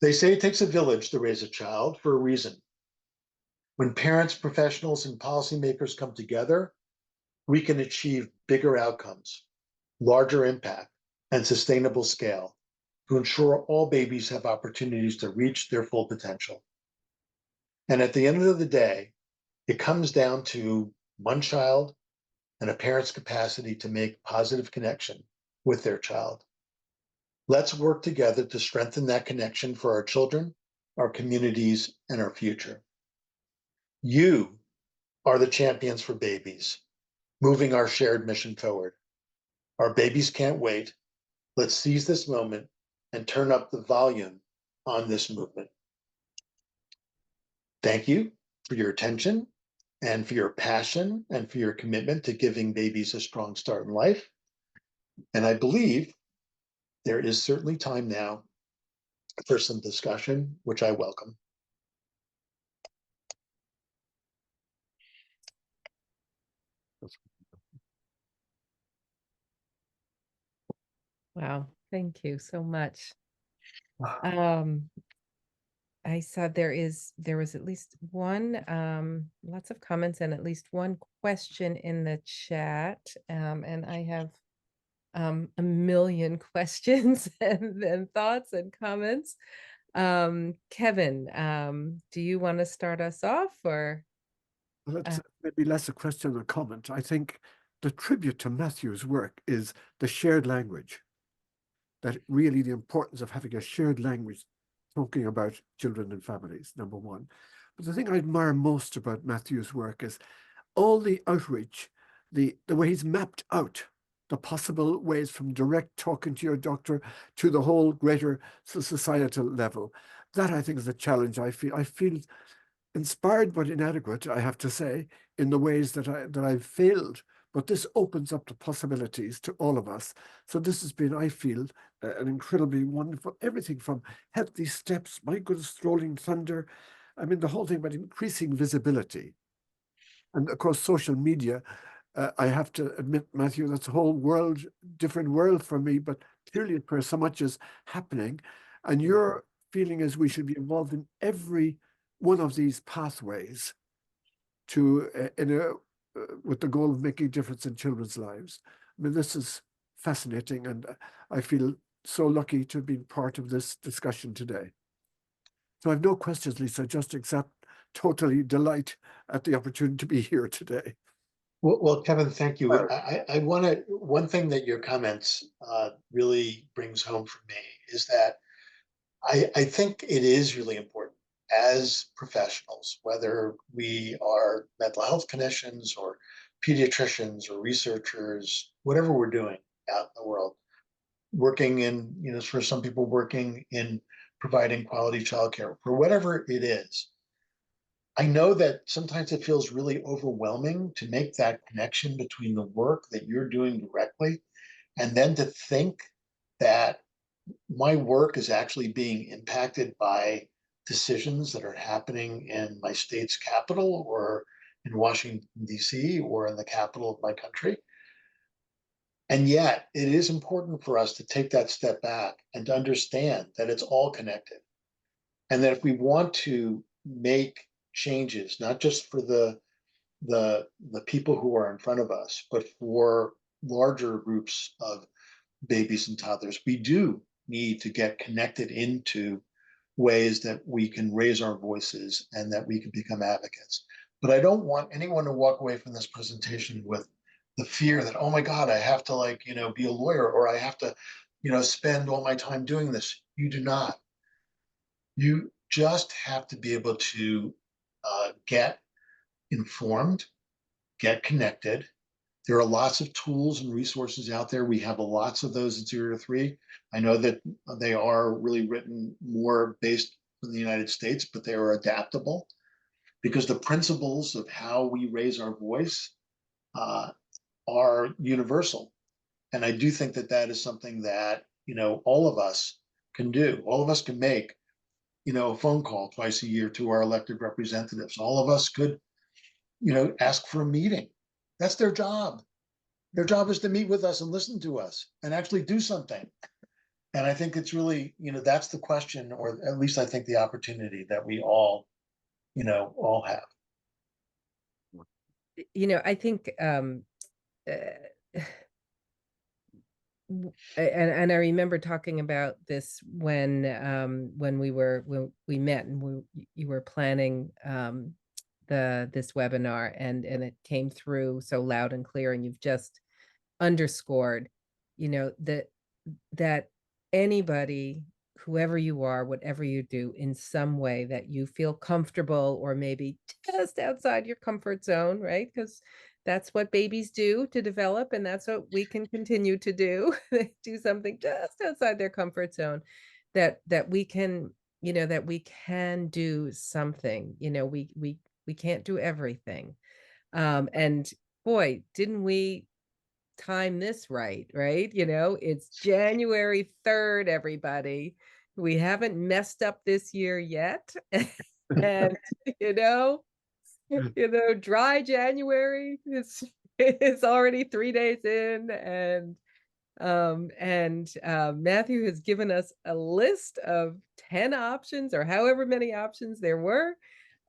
[SPEAKER 3] They say it takes a village to raise a child for a reason. When parents, professionals, and policymakers come together, we can achieve bigger outcomes, larger impact, and sustainable scale to ensure all babies have opportunities to reach their full potential. And at the end of the day, it comes down to one child, and a parent's capacity to make positive connection with their child. Let's work together to strengthen that connection for our children, our communities, and our future. You are the champions for babies, moving our shared mission forward. Our babies can't wait. Let's seize this moment and turn up the volume on this movement. Thank you for your attention and for your passion and for your commitment to giving babies a strong start in life. And I believe there is certainly time now for some discussion, which I welcome.
[SPEAKER 2] Wow, thank you so much.
[SPEAKER 1] Ah,
[SPEAKER 2] I saw there was at least one, lots of comments and at least one question in the chat. And I have a million questions and thoughts and comments. Kevin, do you want to start us off or?
[SPEAKER 1] well, it's maybe less a question than a comment. I think the tribute to Matthew's work is the shared language. That really the importance of having a shared language talking about children and families, number one. But the thing I admire most about Matthew's work is all the outreach, the way he's mapped out the possible ways from direct talking to your doctor to the whole greater societal level. That I think is a challenge I feel. I feel inspired but inadequate, I have to say, in the ways that I've failed. But this opens up the possibilities to all of us. So this has been, I feel, an incredibly wonderful, everything from healthy steps, my goodness, strolling thunder. I mean, the whole thing about increasing visibility. And of course, social media, I have to admit, Matthew, that's a whole world, different world for me, but clearly where so much is happening. And your feeling is we should be involved in every one of these pathways to with the goal of making a difference in children's lives. I mean, this is fascinating, and I feel so lucky to have been part of this discussion today. So I have no questions, Lisa, just except totally delight at the opportunity to be here today.
[SPEAKER 3] Well, Kevin, thank you. I want to, one thing that your comments really brings home for me is that I think it is really important as professionals, whether we are mental health clinicians or pediatricians or researchers, whatever we're doing out in the world, working in, for some people working in providing quality childcare, for whatever it is. I know that sometimes it feels really overwhelming to make that connection between the work that you're doing directly and then to think that my work is actually being impacted by decisions that are happening in my state's capital or in Washington, D.C., or in the capital of my country. And yet, it is important for us to take that step back and to understand that it's all connected. And that if we want to make changes, not just for the people who are in front of us, but for larger groups of babies and toddlers, we do need to get connected into ways that we can raise our voices and that we can become advocates. But I don't want anyone to walk away from this presentation with the fear that, oh my God, I have to be a lawyer or I have to, spend all my time doing this. You do not. You just have to be able to get informed, get connected. There are lots of tools and resources out there. We have lots of those at 0 to 3. I know that they are really written more based in the United States, but they are adaptable because the principles of how we raise our voice are universal. And I do think that that is something that, all of us can do. All of us can make, a phone call twice a year to our elected representatives. All of us could, ask for a meeting. That's their job. Their job is to meet with us and listen to us and actually do something. And I think it's really, that's the question, or at least I think the opportunity that we all, all have.
[SPEAKER 2] I think and I remember talking about this when we met and you were planning this webinar, and it came through so loud and clear, and you've just underscored, that anybody, whoever you are, whatever you do, in some way that you feel comfortable or maybe just outside your comfort zone, right? Because that's what babies do to develop, and that's what we can continue to do. They do something just outside their comfort zone, that we can, that we can do something. We can't do everything. And boy, didn't we time this right? It's January 3rd, everybody. We haven't messed up this year yet. And you know, dry January it's already 3 days in, and Matthew has given us a list of 10 options, or however many options there were,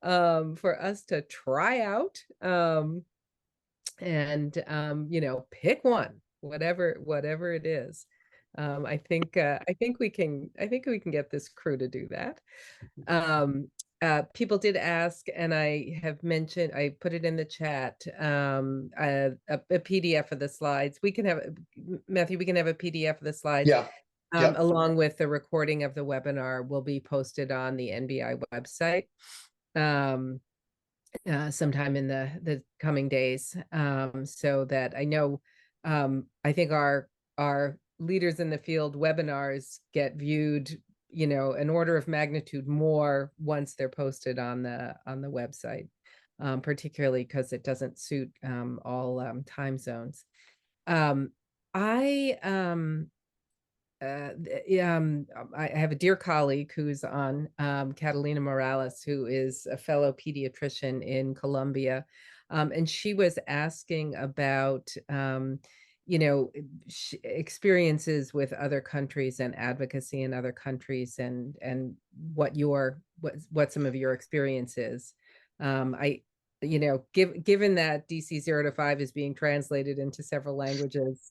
[SPEAKER 2] for us to try out. And pick one, whatever it is. I think we can get this crew to do that. People did ask, and I have mentioned, I put it in the chat, a PDF of the slides. We can have, Matthew, we can have a PDF of the slides.
[SPEAKER 3] Yeah. Yep.
[SPEAKER 2] Along with the recording of the webinar, will be posted on the NBI website sometime in the coming days, so that I know, I think our leaders in the field webinars get viewed, an order of magnitude more once they're posted on the website, particularly because it doesn't suit all time zones. I I have a dear colleague who's on, Catalina Morales, who is a fellow pediatrician in Colombia. And she was asking about, experiences with other countries and advocacy in other countries, and what some of your experience is. Given that DC 0 to 5 is being translated into several languages,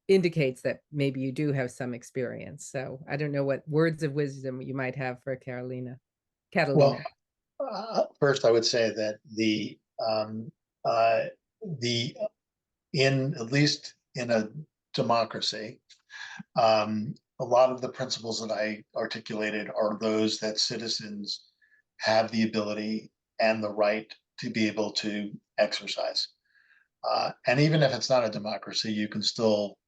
[SPEAKER 2] indicates that maybe you do have some experience. So I don't know what words of wisdom you might have for Catalina.
[SPEAKER 3] Well, first I would say that at least in a democracy, a lot of the principles that I articulated are those that citizens have the ability and the right to be able to exercise. And even if it's not a democracy, you can still,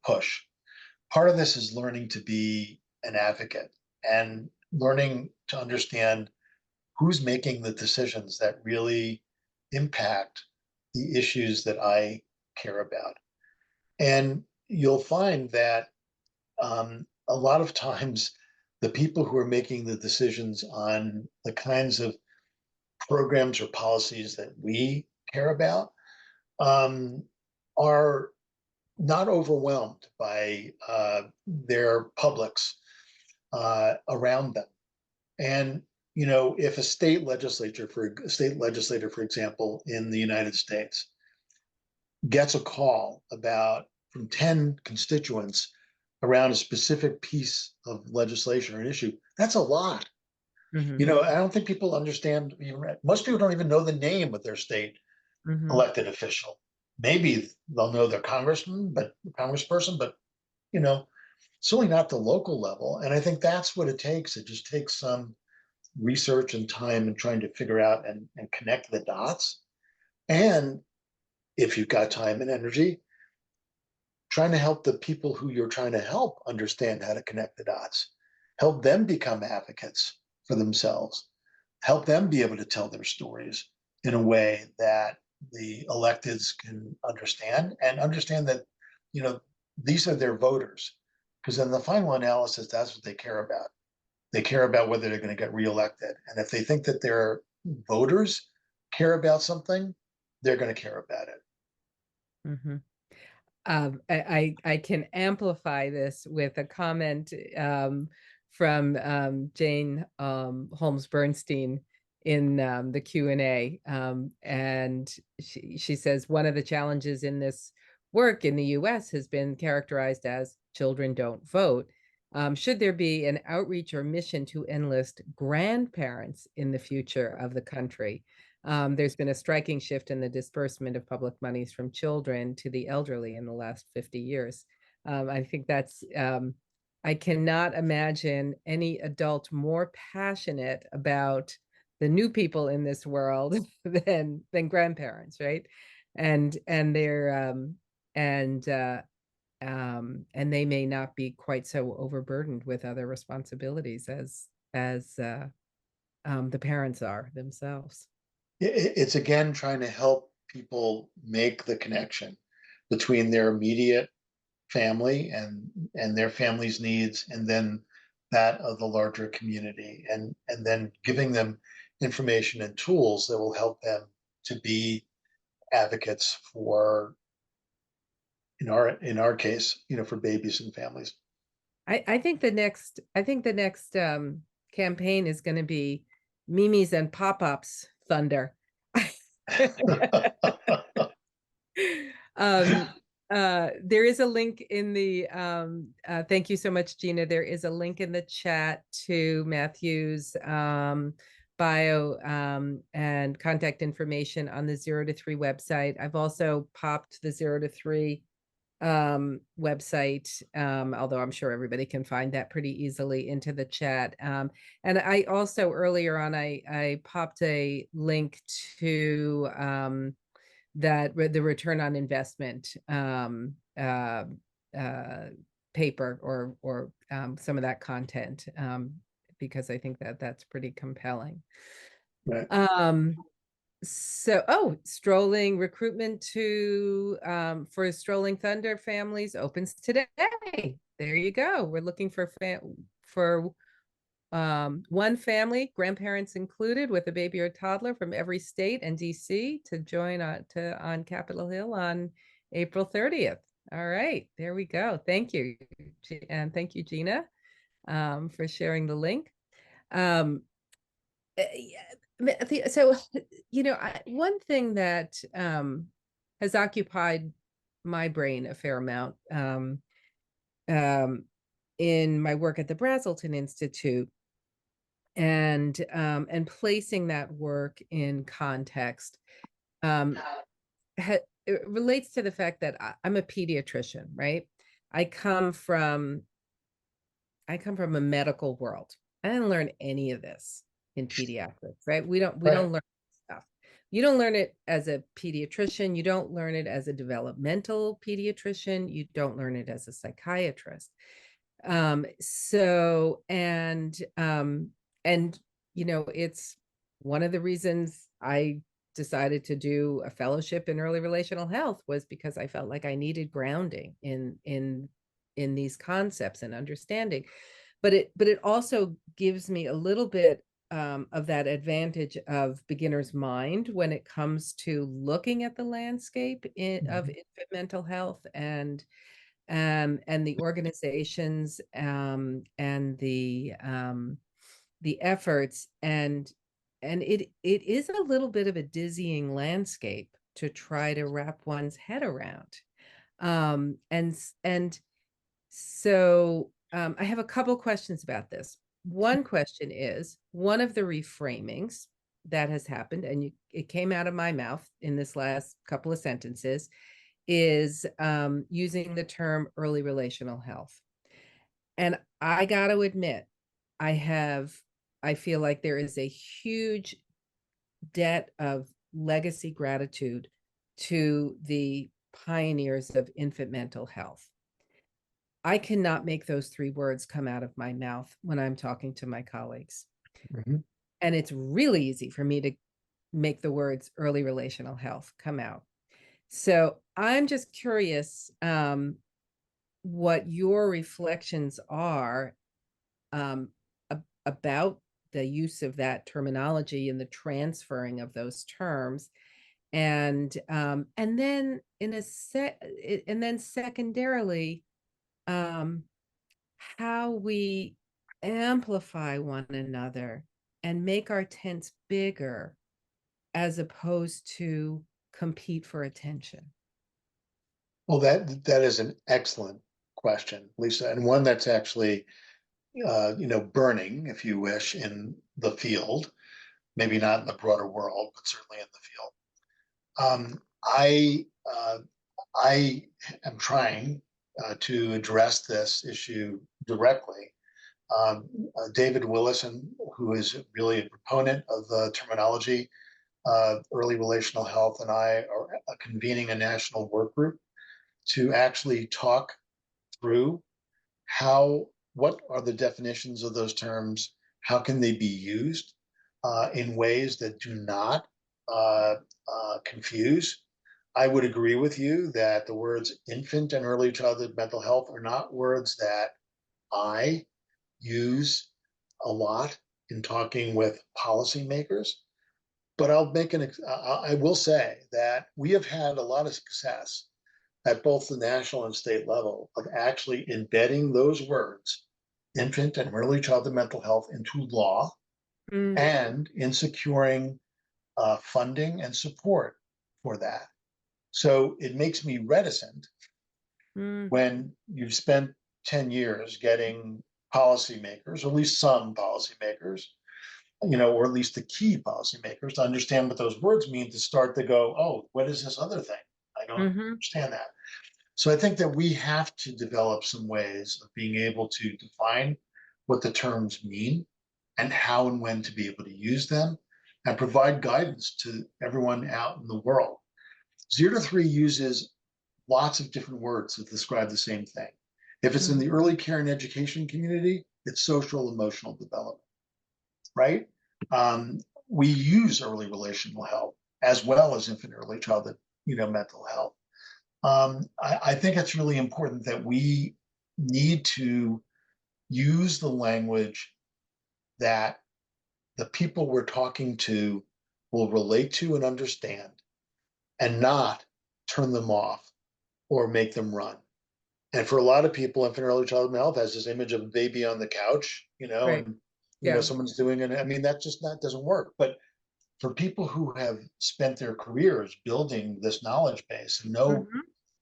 [SPEAKER 3] push. Part of this is learning to be an advocate and learning to understand who's making the decisions that really impact the issues that I care about. And you'll find that a lot of times the people who are making the decisions on the kinds of programs or policies that we care about are not overwhelmed by their publics around them. And if a state legislator, for example, in the United States, gets a call from 10 constituents around a specific piece of legislation or an issue, that's a lot.
[SPEAKER 2] Mm-hmm.
[SPEAKER 3] I don't think people understand. Most people don't even know the name of their state elected official. Maybe they'll know their congressperson, but certainly not the local level. And I think that's what it takes. It just takes some research and time and trying to figure out and connect the dots. And if you've got time and energy, trying to help the people who you're trying to help understand how to connect the dots, help them become advocates for themselves, help them be able to tell their stories in a way that the electeds can understand, and understand that, these are their voters. Because in the final analysis, that's what they care about. They care about whether they're going to get reelected. And if they think that their voters care about something, they're going to care about it.
[SPEAKER 2] Mm-hmm. I can amplify this with a comment from Jane Holmes Bernstein in the Q&A, and she says one of the challenges in this work in the US has been characterized as children don't vote. Should there be an outreach or mission to enlist grandparents in the future of the country? There's been a striking shift in the disbursement of public monies from children to the elderly in the last 50 years. I think that's, I cannot imagine any adult more passionate about the new people in this world than grandparents, right? And they're and they may not be quite so overburdened with other responsibilities as the parents are themselves.
[SPEAKER 3] It's again trying to help people make the connection between their immediate family and their family's needs, and then that of the larger community, and then giving them information and tools that will help them to be advocates for, in our case, for babies and families.
[SPEAKER 2] I think the next campaign is going to be Mimi's and Pop-Ups Thunder. There is a link in the thank you so much, Gina. There is a link in the chat to Matthew's bio and contact information on the 0 to 3 website. I've also popped the 0 to 3 website, although I'm sure everybody can find that pretty easily, into the chat. And I also earlier on I popped a link to that the return on investment paper or some of that content, because I think that that's pretty compelling.
[SPEAKER 3] Right.
[SPEAKER 2] So, strolling recruitment to for Strolling Thunder families opens today. There you go. We're looking for one family, grandparents included, with a baby or toddler from every state and DC to join on Capitol Hill on April 30th. All right, there we go. Thank you, and thank you, Gina, for sharing the link. So, one thing that has occupied my brain a fair amount in my work at the Brazelton Institute, and placing that work in context, it relates to the fact that I'm a pediatrician, right? I come from a medical world. I didn't learn any of this in pediatrics, right? We don't learn stuff. You don't learn it as a pediatrician. You don't learn it as a developmental pediatrician. You don't learn it as a psychiatrist. It's one of the reasons I decided to do a fellowship in early relational health, was because I felt like I needed grounding in these concepts and understanding. But it also gives me a little bit of that advantage of beginner's mind when it comes to looking at the landscape of infant mental health, and the organizations and the efforts, and it is a little bit of a dizzying landscape to try to wrap one's head around. So I have a couple questions about this. One question is, one of the reframings that has happened, and it came out of my mouth in this last couple of sentences, is using the term early relational health. And I got to admit, I feel like there is a huge debt of legacy gratitude to the pioneers of infant mental health. I cannot make those 3 words come out of my mouth when I'm talking to my colleagues. And it's really easy for me to make the words early relational health come out. So I'm just curious what your reflections are about the use of that terminology and the transferring of those terms, and then secondarily, how we amplify one another and make our tents bigger, as opposed to compete for attention.
[SPEAKER 3] Well, that is an excellent question, Lisa, and one that's actually, burning, if you wish, in the field, maybe not in the broader world, but certainly in the field. I am trying to address this issue directly. David Willison, who is really a proponent of the terminology early relational health, and I are convening a national work group to actually talk through what are the definitions of those terms, how can they be used in ways that do not confuse. I would agree with you that the words infant and early childhood mental health are not words that I use a lot in talking with policymakers. But I will say that we have had a lot of success at both the national and state level of actually embedding those words, infant and early childhood mental health, into law and in securing funding and support for that. So it makes me reticent when you've spent 10 years getting policymakers, or at least some policymakers, or at least the key policymakers, to understand what those words mean, to start to go, oh, what is this other thing? I don't understand that. So I think that we have to develop some ways of being able to define what the terms mean and how and when to be able to use them and provide guidance to everyone out in the world. 0 to 3 uses lots of different words to describe the same thing. If it's in the early care and education community, it's social emotional development, right? We use early relational health as well as infant early childhood, mental health. I think it's really important that we need to use the language that the people we're talking to will relate to and understand, and not turn them off or make them run. And for a lot of people, infant early childhood mental health has this image of a baby on the couch,
[SPEAKER 2] Right.
[SPEAKER 3] and someone's doing it. I mean, that doesn't work. But for people who have spent their careers building this knowledge base and know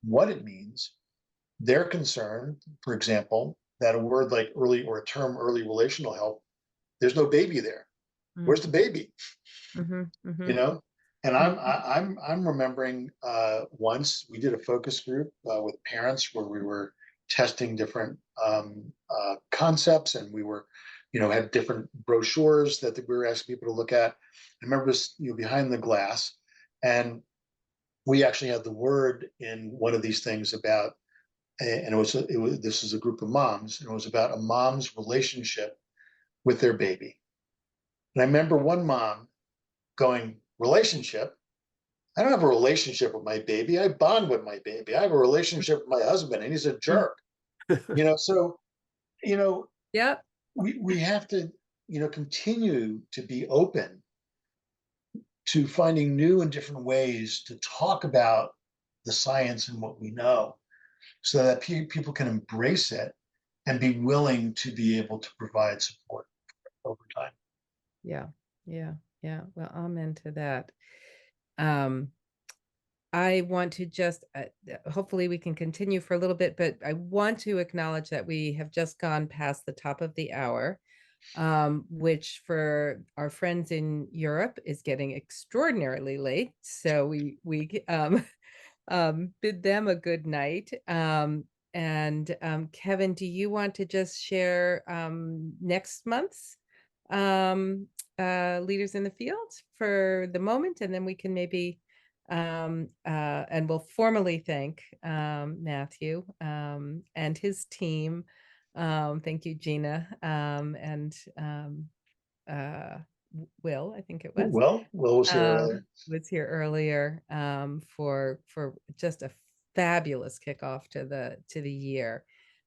[SPEAKER 3] what it means, they're concerned, for example, that a word like early, or a term early relational health, there's no baby there. Where's the baby? And I'm remembering once we did a focus group with parents where we were testing different concepts, and we were, had different brochures that we were asking people to look at. I remember this, behind the glass, and we actually had the word in one of these things about, and this is a group of moms, and it was about a mom's relationship with their baby. And I remember one mom going, relationship? I don't have a relationship with my baby. I bond with my baby. I have a relationship with my husband, and he's a jerk. So,
[SPEAKER 2] yeah,
[SPEAKER 3] we have to, continue to be open to finding new and different ways to talk about the science and what we know, so that people can embrace it and be willing to be able to provide support over time.
[SPEAKER 2] Yeah. Well, amen to that. I want to just, hopefully we can continue for a little bit, but I want to acknowledge that we have just gone past the top of the hour, which for our friends in Europe is getting extraordinarily late. So we bid them a good night. And Kevin, do you want to just share next month's leaders in the field for the moment, and then we can maybe and we'll formally thank Matthew and his team. Thank you, Gina, and Will, I think it was.
[SPEAKER 3] Will was here earlier.
[SPEAKER 2] Was here earlier for just a fabulous kickoff to the year.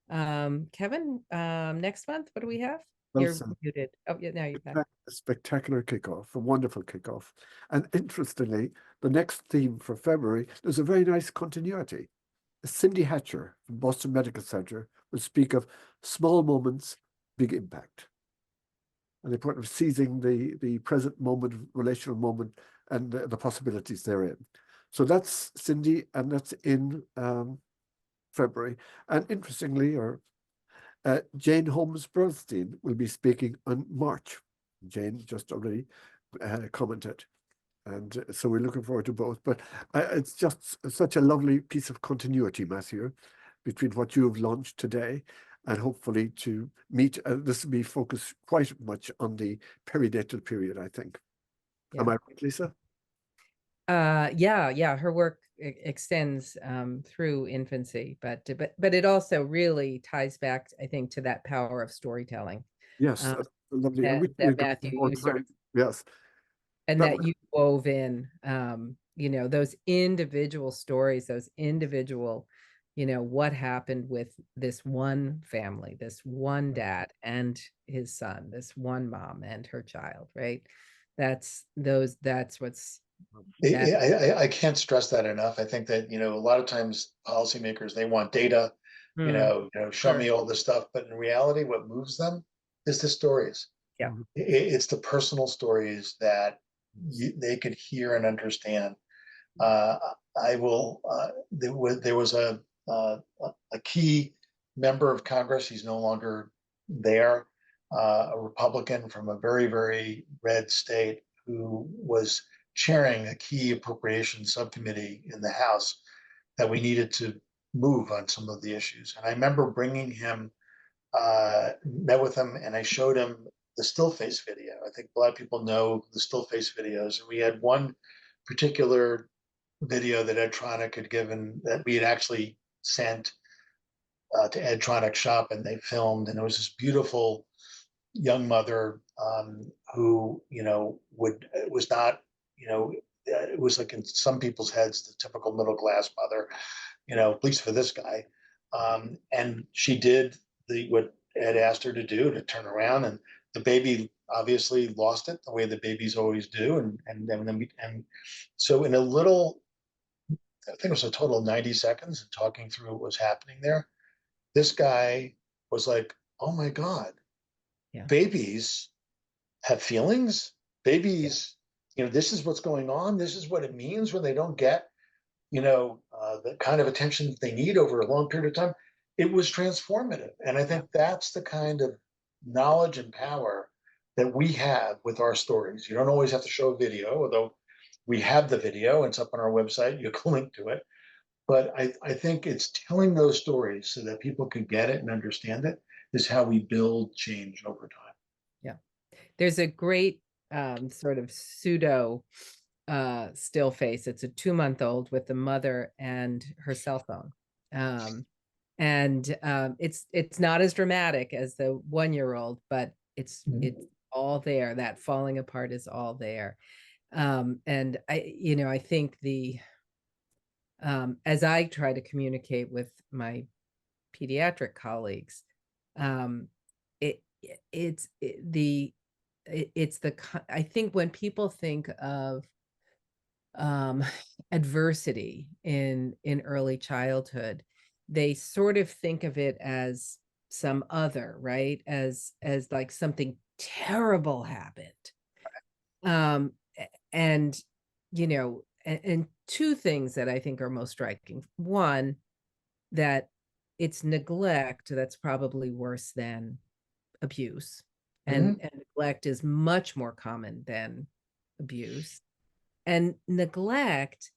[SPEAKER 2] Kevin, next month, what do we have?
[SPEAKER 1] Well
[SPEAKER 2] You're
[SPEAKER 1] said.
[SPEAKER 2] muted. Oh, yeah, now you're back.
[SPEAKER 1] A spectacular kickoff, a wonderful kickoff. And interestingly, the next theme for February, there's a very nice continuity. Cindy Hatcher from Boston Medical Center will speak of small moments, big impact, and the importance of seizing the present moment, relational moment, and the possibilities therein. So that's Cindy, and that's in February. And interestingly, Jane Holmes-Bernstein will be speaking on March. Jane just already commented. And so we're looking forward to both. But it's just such a lovely piece of continuity, Matthew, between what you have launched today and hopefully to meet. This will be focused quite much on the perinatal period, I think.
[SPEAKER 2] Yeah.
[SPEAKER 1] Am I right, Lisa?
[SPEAKER 2] Yeah, her work extends through infancy, but it also really ties back, I think, to that power of storytelling.
[SPEAKER 1] Yes, lovely. And we
[SPEAKER 2] That Matthew, you sort of,
[SPEAKER 1] yes,
[SPEAKER 2] and
[SPEAKER 1] that
[SPEAKER 2] that you wove in, you know, those individual stories, those individual, you know, what happened with this one family, this one dad and his son, this one mom and her child, right? That's what's
[SPEAKER 3] I can't stress that enough. I think that, a lot of times policymakers, they want data, show
[SPEAKER 2] sure.
[SPEAKER 3] me all this stuff. But in reality, what moves them is the stories.
[SPEAKER 2] Yeah.
[SPEAKER 3] It's the personal stories that they could hear and understand. I will, there was a key member of Congress. He's no longer there, a Republican from a very, very red state who was chairing a key appropriations subcommittee in the House that we needed to move on some of the issues. And I remember bringing him, met with him, and I showed him the still face video. I think a lot of people know the still face videos. And we had one particular video that Edtronic had given that we had actually sent to Edtronic shop, and they filmed. And it was this beautiful young mother who, it was not, it was like in some people's heads, the typical middle class mother, at least for this guy. And she did what Ed asked her to do, to turn around, and the baby obviously lost it the way the babies always do. And so in a little, I think it was a total of 90 seconds of talking through what was happening there, this guy was like, oh my God,
[SPEAKER 2] Yeah.
[SPEAKER 3] babies have feelings. Babies, this is what's going on. This is what it means when they don't get, the kind of attention that they need over a long period of time. It was transformative. And I think that's the kind of knowledge and power that we have with our stories. You don't always have to show a video, although we have the video, it's up on our website, you can link to it. But I think it's telling those stories so that people can get it and understand it is how we build change over time.
[SPEAKER 2] Yeah. There's a great sort of pseudo still face. It's a 2-month-old with the mother and her cell phone. It's not as dramatic as the 1-year-old, but it's all there. That falling apart is all there. And I think as I try to communicate with my pediatric colleagues, I think when people think of adversity in early childhood, they sort of think of it as some other, right? As like something terrible happened. And and two things that I think are most striking. One, that it's neglect that's probably worse than abuse. And neglect is much more common than abuse. And neglect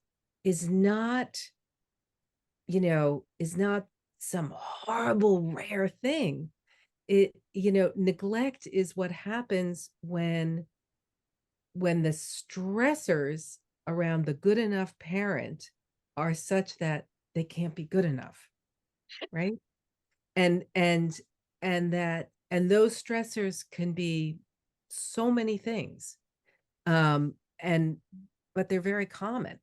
[SPEAKER 2] is not, some horrible rare thing. Neglect is what happens when the stressors around the good enough parent are such that they can't be good enough, right? And those stressors can be so many things, but they're very common.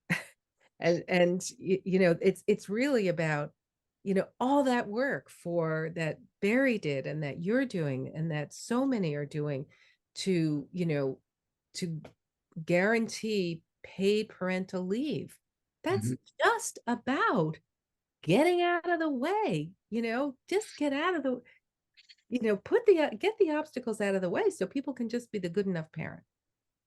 [SPEAKER 2] and it's really about all that work that Barry did and that you're doing and that so many are doing to to guarantee paid parental leave. That's just about getting out of the way, just get out of the, get the obstacles out of the way so people can just be the good enough parent.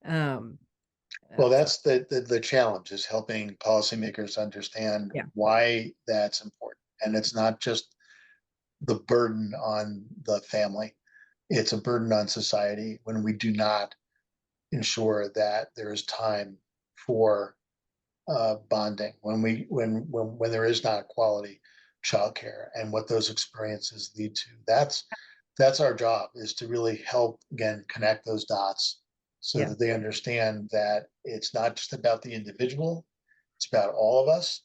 [SPEAKER 3] Well, that's the challenge, is helping policymakers understand why that's important. And it's not just the burden on the family, it's a burden on society when we do not ensure that there is time for bonding, when there is not quality childcare and what those experiences lead to. That's our job, is to really help, again, connect those dots so
[SPEAKER 2] Yeah.
[SPEAKER 3] that they understand that it's not just about the individual, it's about all of us.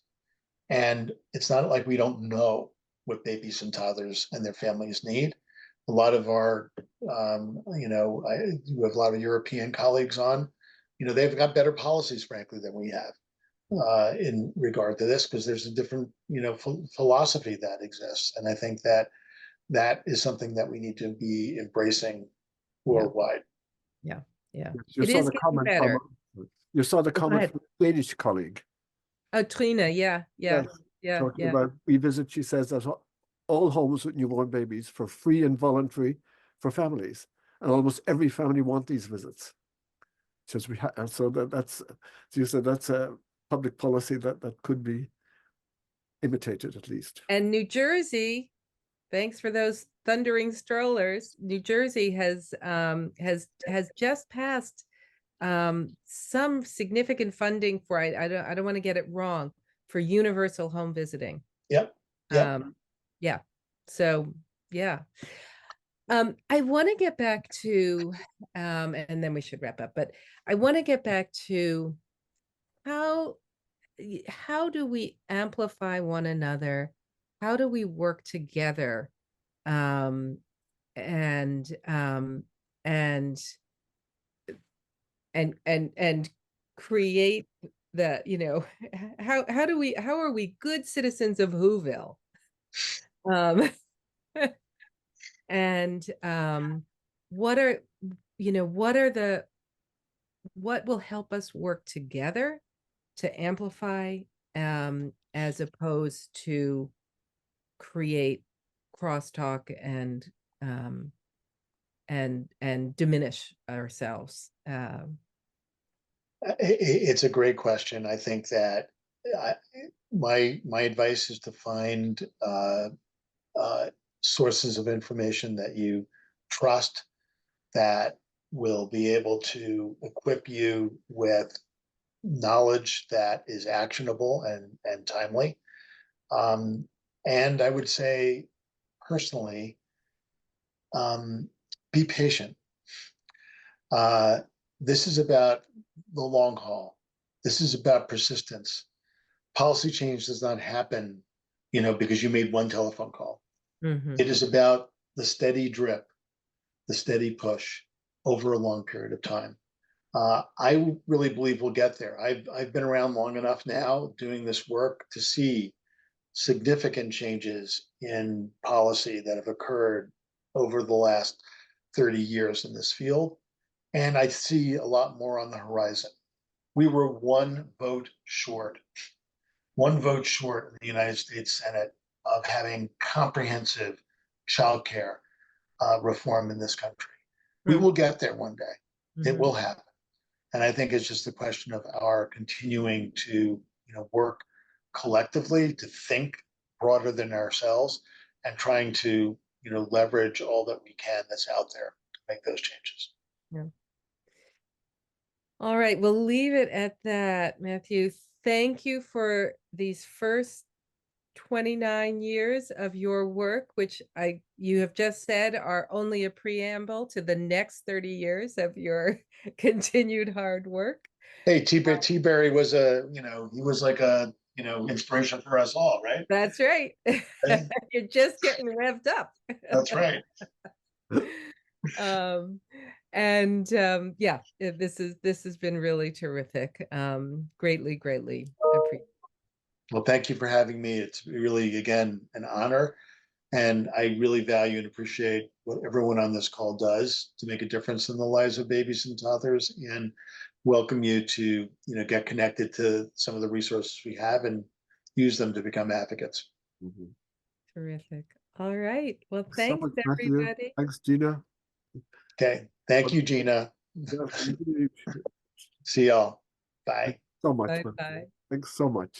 [SPEAKER 3] And it's not like we don't know what babies and toddlers and their families need. A lot of our, we have a lot of European colleagues on, they've got better policies, frankly, than we have in regard to this, because there's a different, philosophy that exists. And I think that that is something that we need to be embracing worldwide.
[SPEAKER 2] Yeah. Yeah.
[SPEAKER 1] You
[SPEAKER 2] It
[SPEAKER 1] saw
[SPEAKER 2] is
[SPEAKER 1] the
[SPEAKER 2] getting
[SPEAKER 1] comment
[SPEAKER 2] better.
[SPEAKER 1] you saw the
[SPEAKER 2] Oh, go
[SPEAKER 1] comment
[SPEAKER 2] ahead.
[SPEAKER 1] from the Danish colleague.
[SPEAKER 2] Oh, Trina. Yeah. Yeah.
[SPEAKER 1] Yes,
[SPEAKER 2] Yeah.
[SPEAKER 1] talking
[SPEAKER 2] Yeah.
[SPEAKER 1] about we visit. She says that all homes with newborn babies for free and voluntary for families, and almost every family want these visits. Says we and so that's so you said that's a public policy that could be imitated at least.
[SPEAKER 2] And New Jersey, thanks for those thundering strollers. New Jersey has just passed some significant funding for I don't want to get it wrong, for universal home visiting.
[SPEAKER 3] Yep. Yep.
[SPEAKER 2] Yeah. So yeah. I want to get back to and then we should wrap up, but I want to get back to how do we amplify one another? How do we work together? Um, and and create the, how are we good citizens of Whoville? And what are what will help us work together to amplify, as opposed to create crosstalk and diminish ourselves.
[SPEAKER 3] It's a great question. I think that my advice is to find sources of information that you trust, that will be able to equip you with knowledge that is actionable and timely. And I would say, personally, be patient. This is about the long haul. This is about persistence. Policy change does not happen, because you made one telephone call. It is about the steady drip, the steady push over a long period of time. I really believe we'll get there. I've been around long enough now doing this work to see significant changes in policy that have occurred over the last 30 years in this field. And I see a lot more on the horizon. We were one vote short in the United States Senate of having comprehensive childcare reform in this country. We will get there one day. It will happen. And I think it's just a question of our continuing to, work collectively, to think broader than ourselves, and trying to, leverage all that we can that's out there to make those changes.
[SPEAKER 2] Yeah. All right, we'll leave it at that, Matthew. Thank you for these first 29 years of your work, which you have just said are only a preamble to the next 30 years of your continued hard work.
[SPEAKER 3] Hey, T. Berry was he was like a, inspiration for us all, right?
[SPEAKER 2] That's right.
[SPEAKER 3] Right?
[SPEAKER 2] You're just getting revved up.
[SPEAKER 3] That's right.
[SPEAKER 2] Yeah, this has been really terrific. Greatly appreciate.
[SPEAKER 3] Well, thank you for having me. It's really, again, an honor. And I really value and appreciate what everyone on this call does to make a difference in the lives of babies and toddlers, and welcome you to, get connected to some of the resources we have and use them to become advocates.
[SPEAKER 2] Terrific. All right. Well,
[SPEAKER 1] So
[SPEAKER 2] thanks,
[SPEAKER 1] much, Matthew.
[SPEAKER 2] everybody.
[SPEAKER 1] Thanks, Gina.
[SPEAKER 3] Okay. Thank you, Gina. See y'all. Bye.
[SPEAKER 1] So much,
[SPEAKER 2] Bye-bye.
[SPEAKER 1] Matthew. Thanks so much.